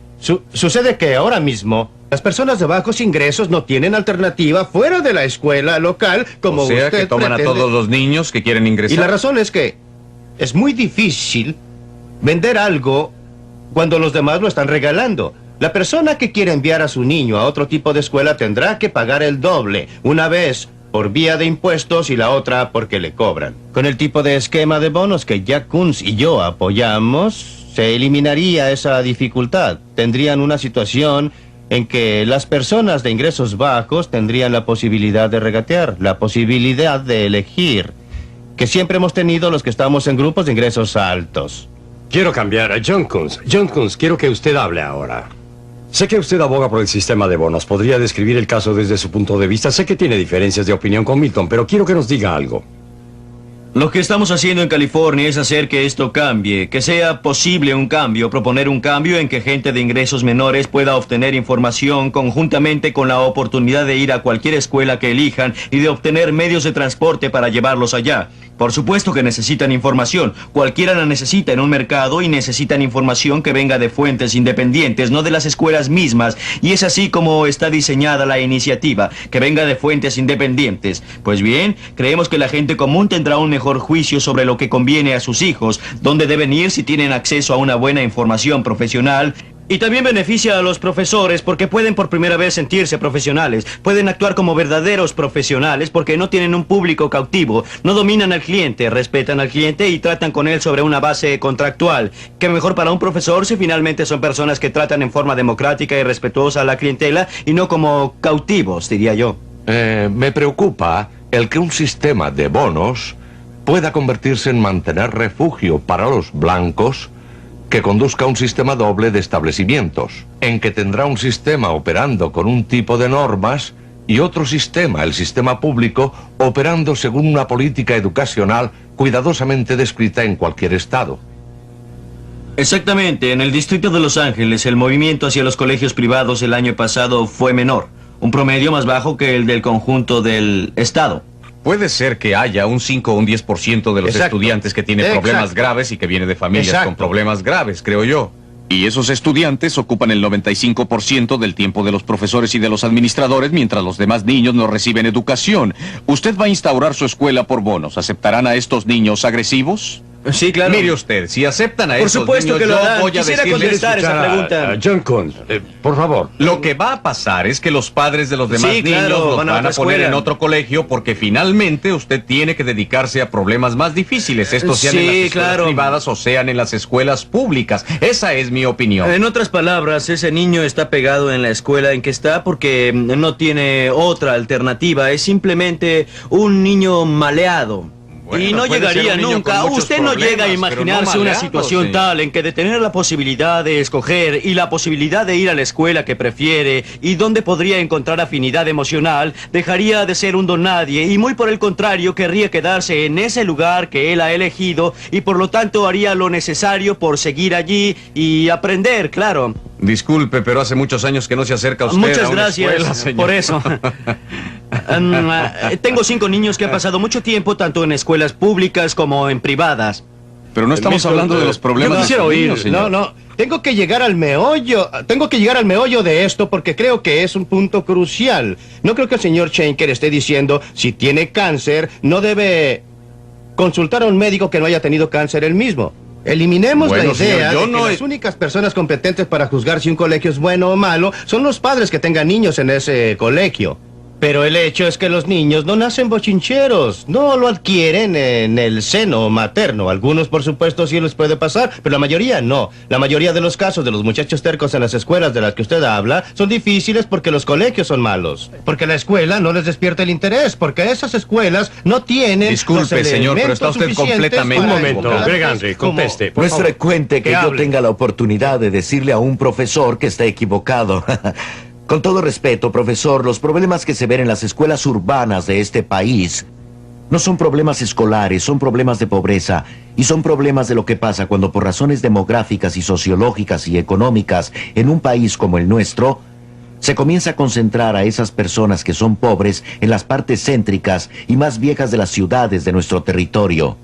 Sucede que ahora mismo las personas de bajos ingresos no tienen alternativa fuera de la escuela local como usted O sea, que toman pretende. a todos los niños que quieren ingresar. Y la razón es que es muy difícil vender algo cuando los demás lo están regalando. La persona que quiere enviar a su niño a otro tipo de escuela tendrá que pagar el doble, una vez por vía de impuestos y la otra porque le cobran. Con el tipo de esquema de bonos que Jack Kunz y yo apoyamos, se eliminaría esa dificultad. Tendrían una situación en que las personas de ingresos bajos tendrían la posibilidad de regatear, la posibilidad de elegir, que siempre hemos tenido los que estamos en grupos de ingresos altos. Quiero cambiar a John Kunz. John Kunz, quiero que usted hable ahora. Sé que usted aboga por el sistema de bonos. ¿Podría describir el caso desde su punto de vista? Sé que tiene diferencias de opinión con Milton, pero quiero que nos diga algo. Lo que estamos haciendo en California es hacer que esto cambie, que sea posible un cambio, proponer un cambio en que gente de ingresos menores pueda obtener información conjuntamente con la oportunidad de ir a cualquier escuela que elijan y de obtener medios de transporte para llevarlos allá. Por supuesto que necesitan información, cualquiera la necesita en un mercado y necesitan información que venga de fuentes independientes, no de las escuelas mismas, y es así como está diseñada la iniciativa, que venga de fuentes independientes. Pues bien, creemos que la gente común tendrá un mejor juicio sobre lo que conviene a sus hijos, dónde deben ir si tienen acceso a una buena información profesional. Y también beneficia a los profesores porque pueden por primera vez sentirse profesionales, pueden actuar como verdaderos profesionales porque no tienen un público cautivo, no dominan al cliente, respetan al cliente y tratan con él sobre una base contractual. ¿Qué mejor para un profesor si finalmente son personas que tratan en forma democrática y respetuosa a la clientela y no como cautivos, diría yo? Me preocupa el que un sistema de bonos pueda convertirse en mantener refugio para los blancos que conduzca a un sistema doble de establecimientos, en que tendrá un sistema operando con un tipo de normas y otro sistema, el sistema público, operando según una política educacional cuidadosamente descrita en cualquier estado. Exactamente, en el distrito de Los Ángeles el movimiento hacia los colegios privados el año pasado fue menor, un promedio más bajo que el del conjunto del estado. Puede ser que haya un 5 o un 10% de los estudiantes que tienen problemas graves y que viene de familias con problemas graves, creo yo. Y esos estudiantes ocupan el 95% del tiempo de los profesores y de los administradores, mientras los demás niños no reciben educación. Usted va a instaurar su escuela por bonos. ¿Aceptarán a estos niños agresivos? Sí, claro. Mire usted, si aceptan a Por esos supuesto niños, que lo yo harán. voy a Quisiera decirles... contestar esa pregunta. John Kunz, por favor. Lo que va a pasar es que los padres de los demás Sí, niños claro, los van a van a otra poner escuela. en otro colegio porque finalmente usted tiene que dedicarse a problemas más difíciles. Estos sean en las Sí, escuelas claro. privadas o sean en las escuelas públicas. Esa es mi opinión. En otras palabras, ese niño está pegado en la escuela en que está porque no tiene otra alternativa. Es simplemente un niño maleado. Bueno, y no puede ser llegaría un niño nunca. con muchos Usted no llega a problemas, pero no imaginarse una maleado, situación sí. tal en que de tener la posibilidad de escoger y la posibilidad de ir a la escuela que prefiere y donde podría encontrar afinidad emocional, dejaría de ser un don nadie y muy por el contrario querría quedarse en ese lugar que él ha elegido y por lo tanto haría lo necesario por seguir allí y aprender, claro. Disculpe, pero hace muchos años que no se acerca usted Muchas a una gracias escuela, señor. por eso. Tengo 5 niños que han pasado mucho tiempo tanto en escuelas públicas como en privadas. Pero no estamos hablando de los problemas Yo quisiera de sus oír. niños, señor. No. Tengo que llegar al meollo. Tengo que llegar al meollo de esto porque creo que es un punto crucial. No creo que el señor Schenker esté diciendo si tiene cáncer no debe consultar a un médico que no haya tenido cáncer él mismo. Eliminemos la idea de que las únicas personas competentes para juzgar si un colegio es bueno o malo son los padres que tengan niños en ese colegio. Pero el hecho es que los niños no nacen bochincheros, no lo adquieren en el seno materno. Algunos, por supuesto, sí les puede pasar, pero la mayoría no. La mayoría de los casos de los muchachos tercos en las escuelas de las que usted habla son difíciles porque los colegios son malos. Porque la escuela no les despierta el interés, porque esas escuelas no tienen... Disculpe, señor, pero está usted completamente... Un momento, Greg Henry, conteste. No es frecuente que yo tenga la oportunidad de decirle a un profesor que está equivocado. Con todo respeto, profesor, los problemas que se ven en las escuelas urbanas de este país no son problemas escolares, son problemas de pobreza y son problemas de lo que pasa cuando por razones demográficas y sociológicas y económicas en un país como el nuestro se comienza a concentrar a esas personas que son pobres en las partes céntricas y más viejas de las ciudades de nuestro territorio.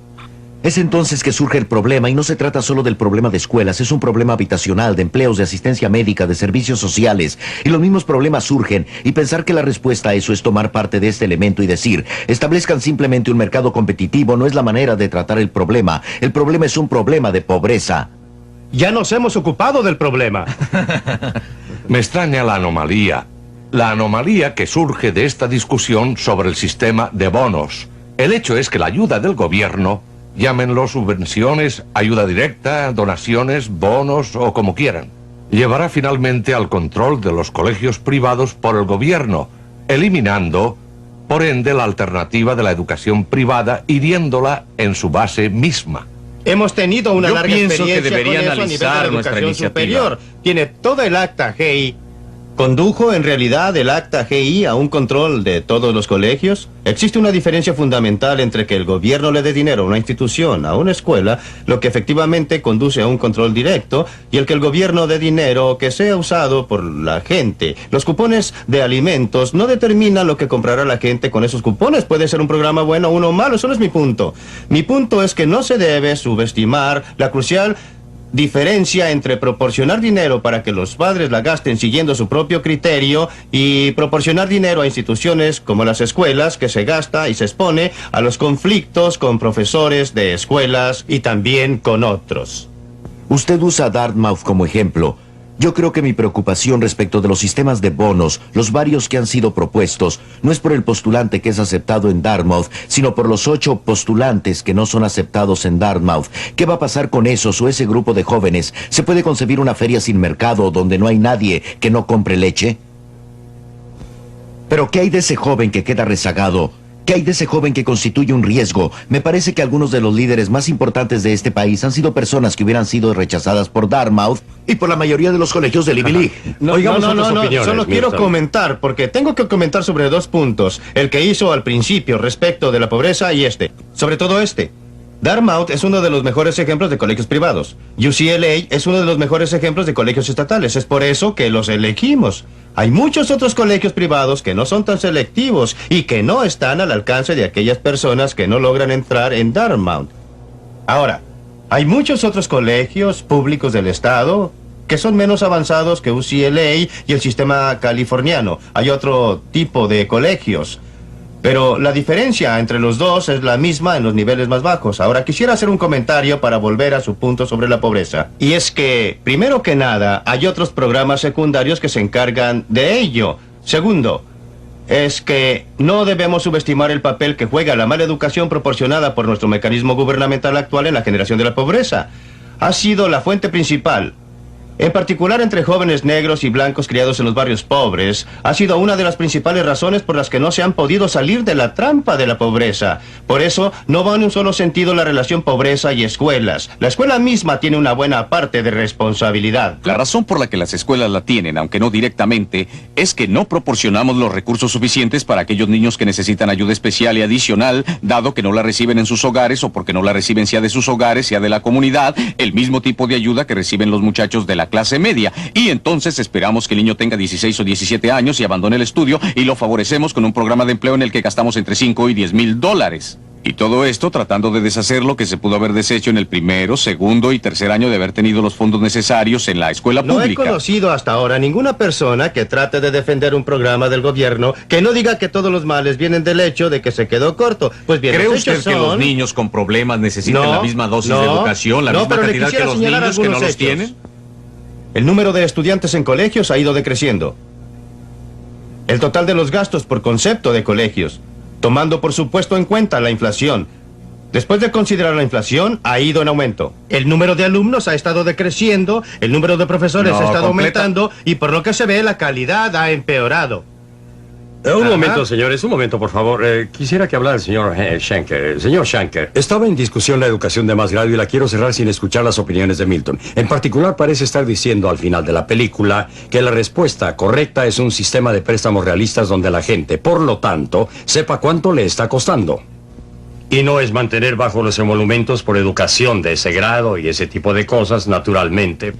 Es entonces que surge el problema, y no se trata solo del problema de escuelas, es un problema habitacional, de empleos, de asistencia médica, de servicios sociales, y los mismos problemas surgen, y pensar que la respuesta a eso es tomar parte de este elemento y decir, establezcan simplemente un mercado competitivo, no es la manera de tratar el problema es un problema de pobreza. Ya nos hemos ocupado del problema. Me extraña la anomalía que surge de esta discusión sobre el sistema de bonos. El hecho es que la ayuda del gobierno, llámenlo subvenciones, ayuda directa, donaciones, bonos o como quieran, llevará finalmente al control de los colegios privados por el gobierno, eliminando, por ende, la alternativa de la educación privada, hiriéndola en su base misma. Hemos tenido una larga experiencia que debería con eso analizar a nivel de nuestra educación iniciativa. superior. Tiene todo el acta GI. ¿Condujo en realidad el acta GI a un control de todos los colegios? Existe una diferencia fundamental entre que el gobierno le dé dinero a una institución, a una escuela, lo que efectivamente conduce a un control directo, y el que el gobierno dé dinero que sea usado por la gente. Los cupones de alimentos no determinan lo que comprará la gente con esos cupones. Puede ser un programa bueno o uno malo, eso no es mi punto. Mi punto es que no se debe subestimar la crucial diferencia entre proporcionar dinero para que los padres la gasten siguiendo su propio criterio y proporcionar dinero a instituciones como las escuelas, que se gasta y se expone a los conflictos con profesores de escuelas y también con otros. Usted usa Dartmouth como ejemplo. Yo creo que mi preocupación respecto de los sistemas de bonos, los varios que han sido propuestos, no es por el postulante que es aceptado en Dartmouth, sino por los 8 postulantes que no son aceptados en Dartmouth. ¿Qué va a pasar con esos o ese grupo de jóvenes? ¿Se puede concebir una feria sin mercado donde no hay nadie que no compre leche? ¿Pero qué hay de ese joven que queda rezagado? ¿Qué hay de ese joven que constituye un riesgo? Me parece que algunos de los líderes más importantes de este país han sido personas que hubieran sido rechazadas por Dartmouth y por la mayoría de los colegios de Ivy League. No, solo quiero comentar, porque tengo que comentar sobre 2 puntos. El que hizo al principio respecto de la pobreza y sobre todo Dartmouth es uno de los mejores ejemplos de colegios privados. UCLA es uno de los mejores ejemplos de colegios estatales. Es por eso que los elegimos. Hay muchos otros colegios privados que no son tan selectivos y que no están al alcance de aquellas personas que no logran entrar en Dartmouth. Ahora, hay muchos otros colegios públicos del estado que son menos avanzados que UCLA y el sistema californiano. Hay otro tipo de colegios. Pero la diferencia entre los dos es la misma en los niveles más bajos. Ahora, quisiera hacer un comentario para volver a su punto sobre la pobreza. Y es que, primero que nada, hay otros programas secundarios que se encargan de ello. Segundo, es que no debemos subestimar el papel que juega la mala educación proporcionada por nuestro mecanismo gubernamental actual en la generación de la pobreza. Ha sido la fuente principal. En particular entre jóvenes negros y blancos criados en los barrios pobres, ha sido una de las principales razones por las que no se han podido salir de la trampa de la pobreza. Por eso, no va en un solo sentido la relación pobreza y escuelas. La escuela misma tiene una buena parte de responsabilidad. La razón por la que las escuelas la tienen, aunque no directamente, es que no proporcionamos los recursos suficientes para aquellos niños que necesitan ayuda especial y adicional, dado que no la reciben en sus hogares o porque no la reciben sea de sus hogares, sea de la comunidad, el mismo tipo de ayuda que reciben los muchachos de la la clase media. Y entonces esperamos que el niño tenga 16 o 17 años y abandone el estudio y lo favorecemos con un programa de empleo en el que gastamos entre 5 y 10 mil dólares. Y todo esto tratando de deshacer lo que se pudo haber deshecho en el primero, segundo y tercer año de haber tenido los fondos necesarios en la escuela pública. No he conocido hasta ahora ninguna persona que trate de defender un programa del gobierno que no diga que todos los males vienen del hecho de que se quedó corto. Pues bien, ¿cree los usted hechos que los son- niños con problemas necesitan No, la misma dosis no, de educación, la no, misma pero le cantidad que quisiera los señalar niños que no algunos los hechos. tienen? El número de estudiantes en colegios ha ido decreciendo. El total de los gastos por concepto de colegios, tomando por supuesto en cuenta la inflación. Después de considerar la inflación, ha ido en aumento. El número de alumnos ha estado decreciendo, el número de profesores No, ha estado completa- aumentando y por lo que se ve la calidad ha empeorado. Un Ajá. momento, señores, un momento, por favor. Quisiera que hablara el señor Schenker. Señor Schenker, estaba en discusión la educación de más grado y la quiero cerrar sin escuchar las opiniones de Milton. En particular, parece estar diciendo al final de la película que la respuesta correcta es un sistema de préstamos realistas donde la gente, por lo tanto, sepa cuánto le está costando. Y no es mantener bajo los emolumentos por educación de ese grado y ese tipo de cosas, naturalmente.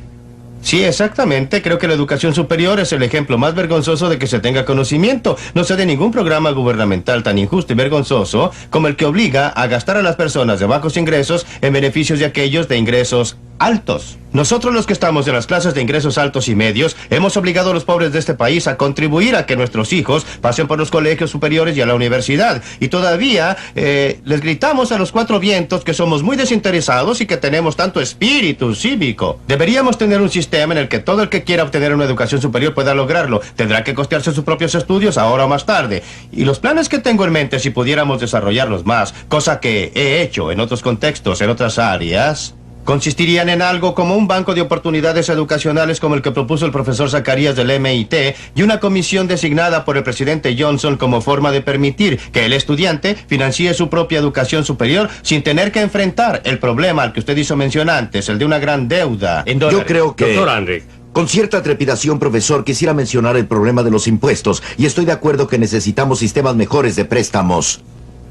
Sí, exactamente. Creo que la educación superior es el ejemplo más vergonzoso de que se tenga conocimiento. No sé de ningún programa gubernamental tan injusto y vergonzoso como el que obliga a gastar a las personas de bajos ingresos en beneficios de aquellos de ingresos altos. Nosotros los que estamos en las clases de ingresos altos y medios hemos obligado a los pobres de este país a contribuir a que nuestros hijos pasen por los colegios superiores y a la universidad. Y todavía les gritamos a los cuatro vientos que somos muy desinteresados y que tenemos tanto espíritu cívico. Deberíamos tener un sistema en el que todo el que quiera obtener una educación superior pueda lograrlo. Tendrá que costearse sus propios estudios ahora o más tarde. Y los planes que tengo en mente, si pudiéramos desarrollarlos más, cosa que he hecho en otros contextos, en otras áreas, consistirían en algo como un banco de oportunidades educacionales como el que propuso el profesor Zacarías del MIT y una comisión designada por el presidente Johnson como forma de permitir que el estudiante financie su propia educación superior sin tener que enfrentar el problema al que usted hizo mención antes, el de una gran deuda en dólares. Yo creo que... Doctor Henry. Con cierta trepidación, profesor, quisiera mencionar el problema de los impuestos y estoy de acuerdo que necesitamos sistemas mejores de préstamos.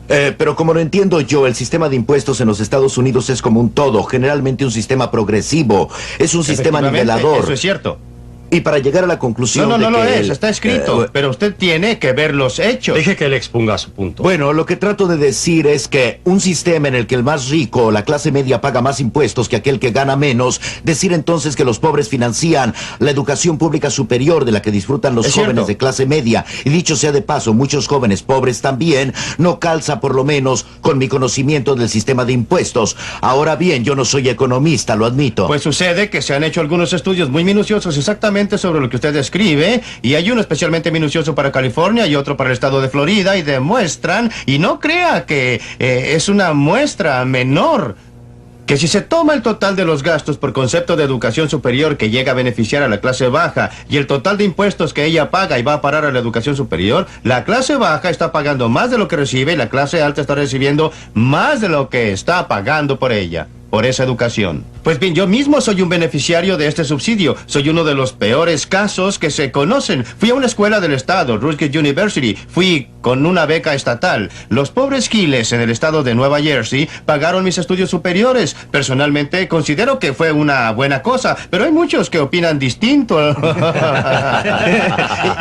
Pero como lo entiendo yo, el sistema de impuestos en los Estados Unidos es como un todo, generalmente un sistema progresivo, es un sistema Efectivamente, nivelador. Eso es cierto. Y para llegar a la conclusión No de lo que es, está escrito, pero usted tiene que ver los hechos. Deje que él exponga su punto. Bueno, lo que trato de decir es que un sistema en el que el más rico o la clase media paga más impuestos que aquel que gana menos, decir entonces que los pobres financian la educación pública superior de la que disfrutan los Es jóvenes cierto. de clase media, y dicho sea de paso, muchos jóvenes pobres también, no calza por lo menos con mi conocimiento del sistema de impuestos. Ahora bien, yo no soy economista, lo admito. Pues sucede que se han hecho algunos estudios muy minuciosos exactamente sobre lo que usted describe, y hay uno especialmente minucioso para California y otro para el estado de Florida, y demuestran, y no crea que es una muestra menor, que si se toma el total de los gastos por concepto de educación superior que llega a beneficiar a la clase baja y el total de impuestos que ella paga y va a parar a la educación superior, la clase baja está pagando más de lo que recibe y la clase alta está recibiendo más de lo que está pagando por ella, por esa educación. Pues bien, yo mismo soy un beneficiario de este subsidio. Soy uno de los peores casos que se conocen. Fui a una escuela del estado, Rutgers University. Fui con una beca estatal. Los pobres giles en el estado de Nueva Jersey pagaron mis estudios superiores. Personalmente considero que fue una buena cosa, pero hay muchos que opinan distinto.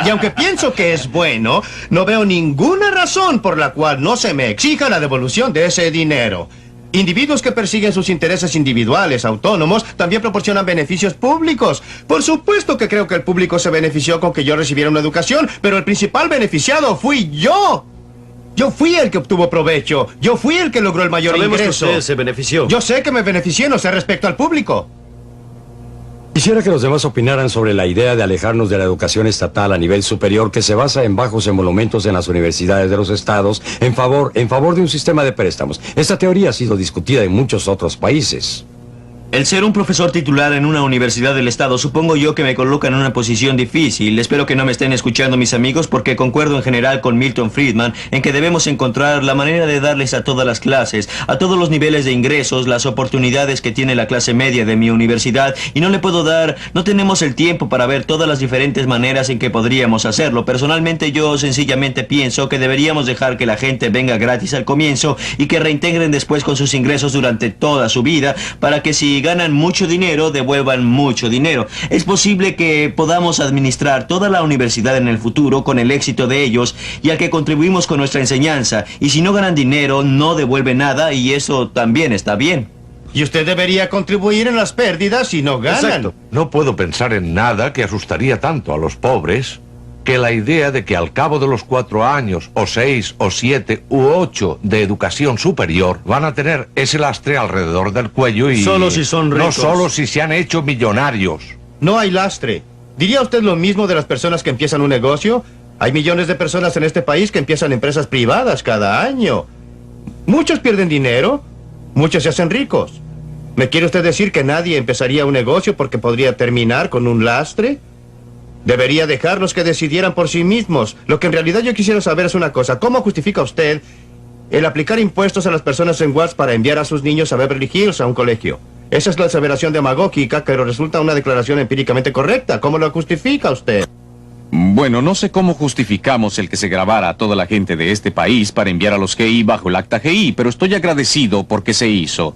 Y aunque pienso que es bueno, no veo ninguna razón por la cual no se me exija la devolución de ese dinero. Individuos que persiguen sus intereses individuales, autónomos, también proporcionan beneficios públicos. Por supuesto que creo que el público se benefició con que yo recibiera una educación, pero el principal beneficiado fui yo. Yo fui el que obtuvo provecho. Yo fui el que logró el mayor Sabemos que ingreso. usted se benefició. Yo sé que me beneficié, no sé respecto al público. Quisiera que los demás opinaran sobre la idea de alejarnos de la educación estatal a nivel superior que se basa en bajos emolumentos en las universidades de los estados en favor de un sistema de préstamos. Esta teoría ha sido discutida en muchos otros países. El ser un profesor titular en una universidad del estado supongo yo que me coloca en una posición difícil. Espero que no me estén escuchando mis amigos porque concuerdo en general con Milton Friedman en que debemos encontrar la manera de darles a todas las clases, a todos los niveles de ingresos, las oportunidades que tiene la clase media de mi universidad y no tenemos el tiempo para ver todas las diferentes maneras en que podríamos hacerlo. Personalmente yo sencillamente pienso que deberíamos dejar que la gente venga gratis al comienzo y que reintegren después con sus ingresos durante toda su vida para que si ganan mucho dinero, devuelvan mucho dinero. Es posible que podamos administrar toda la universidad en el futuro con el éxito de ellos y al que contribuimos con nuestra enseñanza. Y si no ganan dinero, no devuelven nada y eso también está bien. Y usted debería contribuir en las pérdidas si no ganan. Exacto. No puedo pensar en nada que asustaría tanto a los pobres que la idea de que al cabo de los 4 años, o 6, o 7, u 8 de educación superior, van a tener ese lastre alrededor del cuello y... Solo si son ricos. No solo si se han hecho millonarios. No hay lastre. ¿Diría usted lo mismo de las personas que empiezan un negocio? Hay millones de personas en este país que empiezan empresas privadas cada año. Muchos pierden dinero, muchos se hacen ricos. ¿Me quiere usted decir que nadie empezaría un negocio porque podría terminar con un lastre? Debería dejarlos que decidieran por sí mismos. Lo que en realidad yo quisiera saber es una cosa. ¿Cómo justifica usted el aplicar impuestos a las personas en Watts para enviar a sus niños a Beverly Hills a un colegio? Esa es la aseveración demagógica, pero resulta una declaración empíricamente correcta. ¿Cómo lo justifica usted? Bueno, no sé cómo justificamos el que se grabara a toda la gente de este país para enviar a los GI bajo el acta GI, pero estoy agradecido porque se hizo.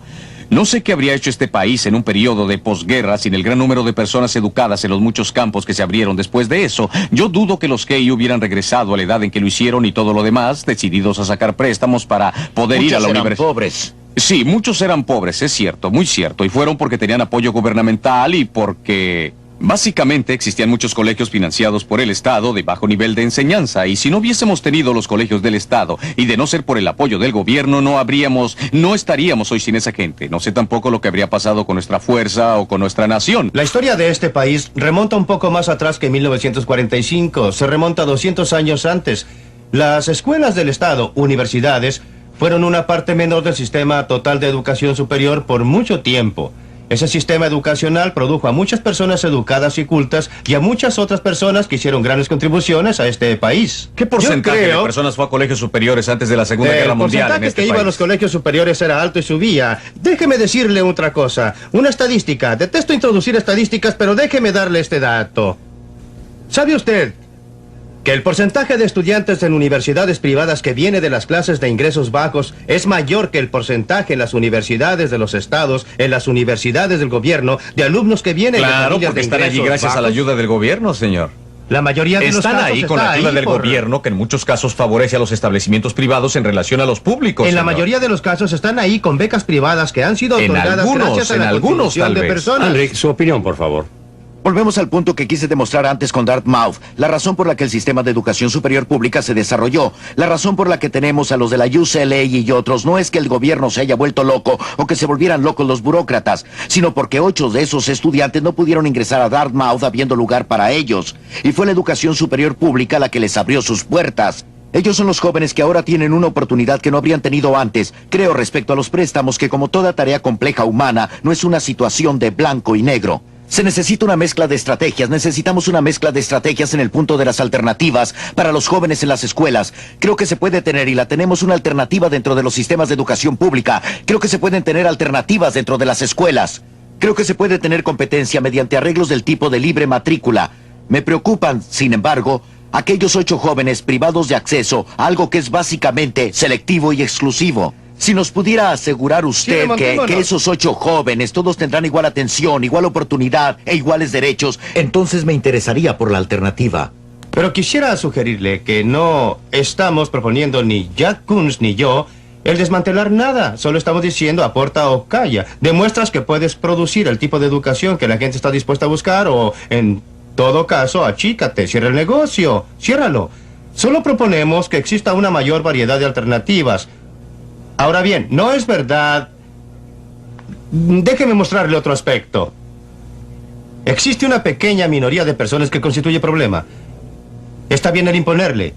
No sé qué habría hecho este país en un periodo de posguerra sin el gran número de personas educadas en los muchos campos que se abrieron después de eso. Yo dudo que los GI hubieran regresado a la edad en que lo hicieron y todo lo demás, decididos a sacar préstamos para poder ir a la universidad. Pobres. Sí, muchos eran pobres, es cierto, muy cierto, y fueron porque tenían apoyo gubernamental y porque... Básicamente existían muchos colegios financiados por el Estado de bajo nivel de enseñanza, y si no hubiésemos tenido los colegios del Estado y de no ser por el apoyo del gobierno, no estaríamos hoy sin esa gente. No sé tampoco lo que habría pasado con nuestra fuerza o con nuestra nación. La historia de este país remonta un poco más atrás que 1945, se remonta 200 años antes. Las escuelas del Estado, universidades, fueron una parte menor del sistema total de educación superior por mucho tiempo. Ese sistema educacional produjo a muchas personas educadas y cultas y a muchas otras personas que hicieron grandes contribuciones a este país. ¿Qué porcentaje de personas fue a colegios superiores antes de la Segunda Guerra Mundial en este país? El porcentaje que iba a los colegios superiores era alto y subía. Déjeme decirle otra cosa. Una estadística. Detesto introducir estadísticas, pero déjeme darle este dato. ¿Sabe usted que el porcentaje de estudiantes en universidades privadas que viene de las clases de ingresos bajos es mayor que el porcentaje en las universidades de los estados, en las universidades del gobierno, de alumnos que vienen de familias de ingresos bajos? Claro, porque están allí gracias a la ayuda del gobierno, señor. La mayoría de los casos están ahí con la ayuda del gobierno, que en muchos casos favorece a los establecimientos privados en relación a los públicos. En la mayoría de los casos están ahí con becas privadas que han sido otorgadas gracias a la contribución de personas. Henrik, su opinión, por favor. Volvemos al punto que quise demostrar antes con Dartmouth. La razón por la que el sistema de educación superior pública se desarrolló, la razón por la que tenemos a los de la UCLA y otros, no es que el gobierno se haya vuelto loco o que se volvieran locos los burócratas, sino porque 8 de esos estudiantes no pudieron ingresar a Dartmouth habiendo lugar para ellos. Y fue la educación superior pública la que les abrió sus puertas. Ellos son los jóvenes que ahora tienen una oportunidad que no habrían tenido antes. Creo respecto a los préstamos que, como toda tarea compleja humana, no es una situación de blanco y negro. Se necesita una mezcla de estrategias. Necesitamos una mezcla de estrategias en el punto de las alternativas para los jóvenes en las escuelas. Creo que se puede tener, y la tenemos, una alternativa dentro de los sistemas de educación pública. Creo que se pueden tener alternativas dentro de las escuelas. Creo que se puede tener competencia mediante arreglos del tipo de libre matrícula. Me preocupan, sin embargo, aquellos 8 jóvenes privados de acceso a algo que es básicamente selectivo y exclusivo. Si nos pudiera asegurar usted que esos 8 jóvenes todos tendrán igual atención, igual oportunidad e iguales derechos, entonces me interesaría por la alternativa. Pero quisiera sugerirle que no estamos proponiendo ni Jack Kunz ni yo el desmantelar nada. Solo estamos diciendo aporta o calla. Demuestras que puedes producir el tipo de educación que la gente está dispuesta a buscar o, en todo caso, achícate, cierra el negocio, ciérralo. Solo proponemos que exista una mayor variedad de alternativas. Ahora bien, no es verdad. Déjeme mostrarle otro aspecto. Existe una pequeña minoría de personas que constituye problema. Está bien el imponerle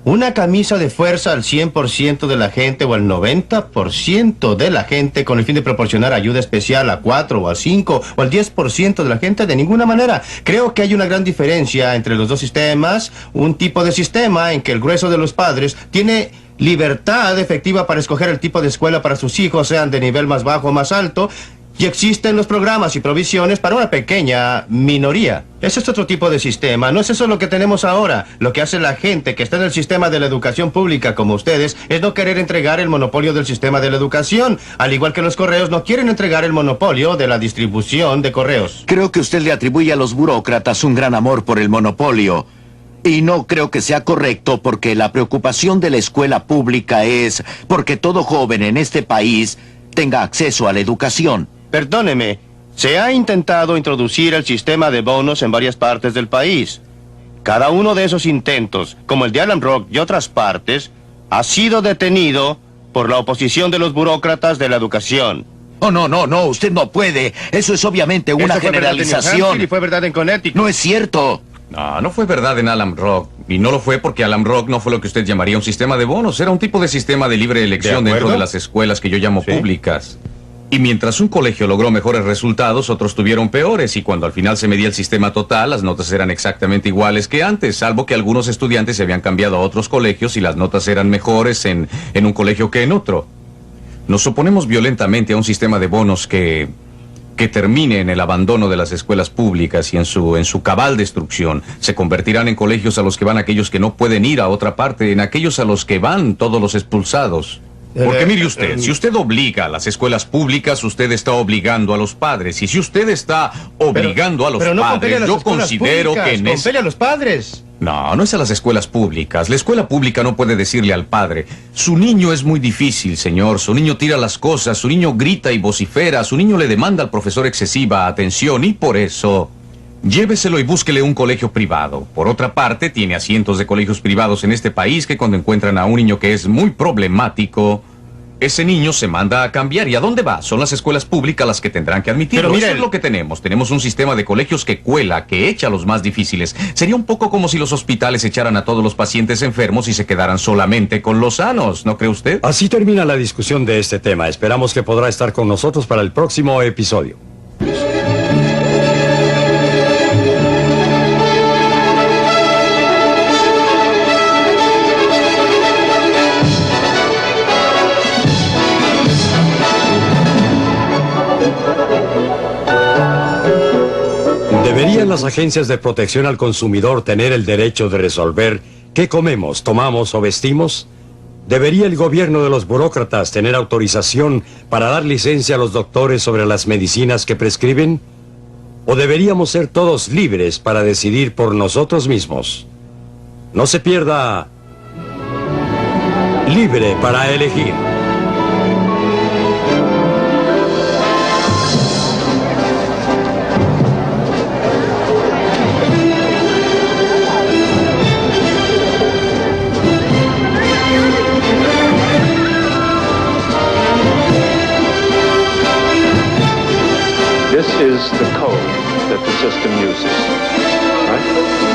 una camisa de fuerza al 100% de la gente o al 90% de la gente con el fin de proporcionar ayuda especial a 4 o a 5 o al 10% de la gente. De ninguna manera. Creo que hay una gran diferencia entre los dos sistemas. Un tipo de sistema en que el grueso de los padres tiene libertad efectiva para escoger el tipo de escuela para sus hijos, sean de nivel más bajo o más alto. Y existen los programas y provisiones para una pequeña minoría. Ese es otro tipo de sistema. No es eso lo que tenemos ahora. Lo que hace la gente que está en el sistema de la educación pública como ustedes es no querer entregar el monopolio del sistema de la educación. Al igual que los correos no quieren entregar el monopolio de la distribución de correos. Creo que usted le atribuye a los burócratas un gran amor por el monopolio. Y no creo que sea correcto porque la preocupación de la escuela pública es porque todo joven en este país tenga acceso a la educación. Perdóneme, se ha intentado introducir el sistema de bonos en varias partes del país. Cada uno de esos intentos, como el de Alum Rock y otras partes, ha sido detenido por la oposición de los burócratas de la educación. Oh, no, usted no puede. Eso es obviamente una generalización. Y fue verdad en Connecticut. No es cierto. No fue verdad en Alum Rock. Y no lo fue porque Alum Rock no fue lo que usted llamaría un sistema de bonos. Era un tipo de sistema de libre elección dentro de las escuelas que yo llamo públicas. Y mientras un colegio logró mejores resultados, otros tuvieron peores. Y cuando al final se medía el sistema total, las notas eran exactamente iguales que antes, salvo que algunos estudiantes se habían cambiado a otros colegios y las notas eran mejores en un colegio que en otro. Nos oponemos violentamente a un sistema de bonos que termine en el abandono de las escuelas públicas y en su cabal destrucción. Se convertirán en colegios a los que van aquellos que no pueden ir a otra parte, en aquellos a los que van todos los expulsados. Porque mire usted, si usted obliga a las escuelas públicas, usted está obligando a los padres. Y si usted está obligando a los padres, yo considero que... ¡Compele a los padres! No es a las escuelas públicas. La escuela pública no puede decirle al padre: su niño es muy difícil, señor. Su niño tira las cosas, su niño grita y vocifera, su niño le demanda al profesor excesiva atención y por eso... lléveselo y búsquele un colegio privado. Por otra parte, tiene a cientos de colegios privados en este país que cuando encuentran a un niño que es muy problemático, ese niño se manda a cambiar. ¿Y a dónde va? Son las escuelas públicas las que tendrán que admitirlo. Pero mire, eso es lo que tenemos. Tenemos un sistema de colegios que cuela, que echa a los más difíciles. Sería un poco como si los hospitales echaran a todos los pacientes enfermos y se quedaran solamente con los sanos, ¿no cree usted? Así termina la discusión de este tema. Esperamos que podrá estar con nosotros para el próximo episodio. ¿Deberían las agencias de protección al consumidor tener el derecho de resolver qué comemos, tomamos o vestimos? ¿Debería el gobierno de los burócratas tener autorización para dar licencia a los doctores sobre las medicinas que prescriben? ¿O deberíamos ser todos libres para decidir por nosotros mismos? No se pierda Libre para Elegir. This is the code that the system uses, right?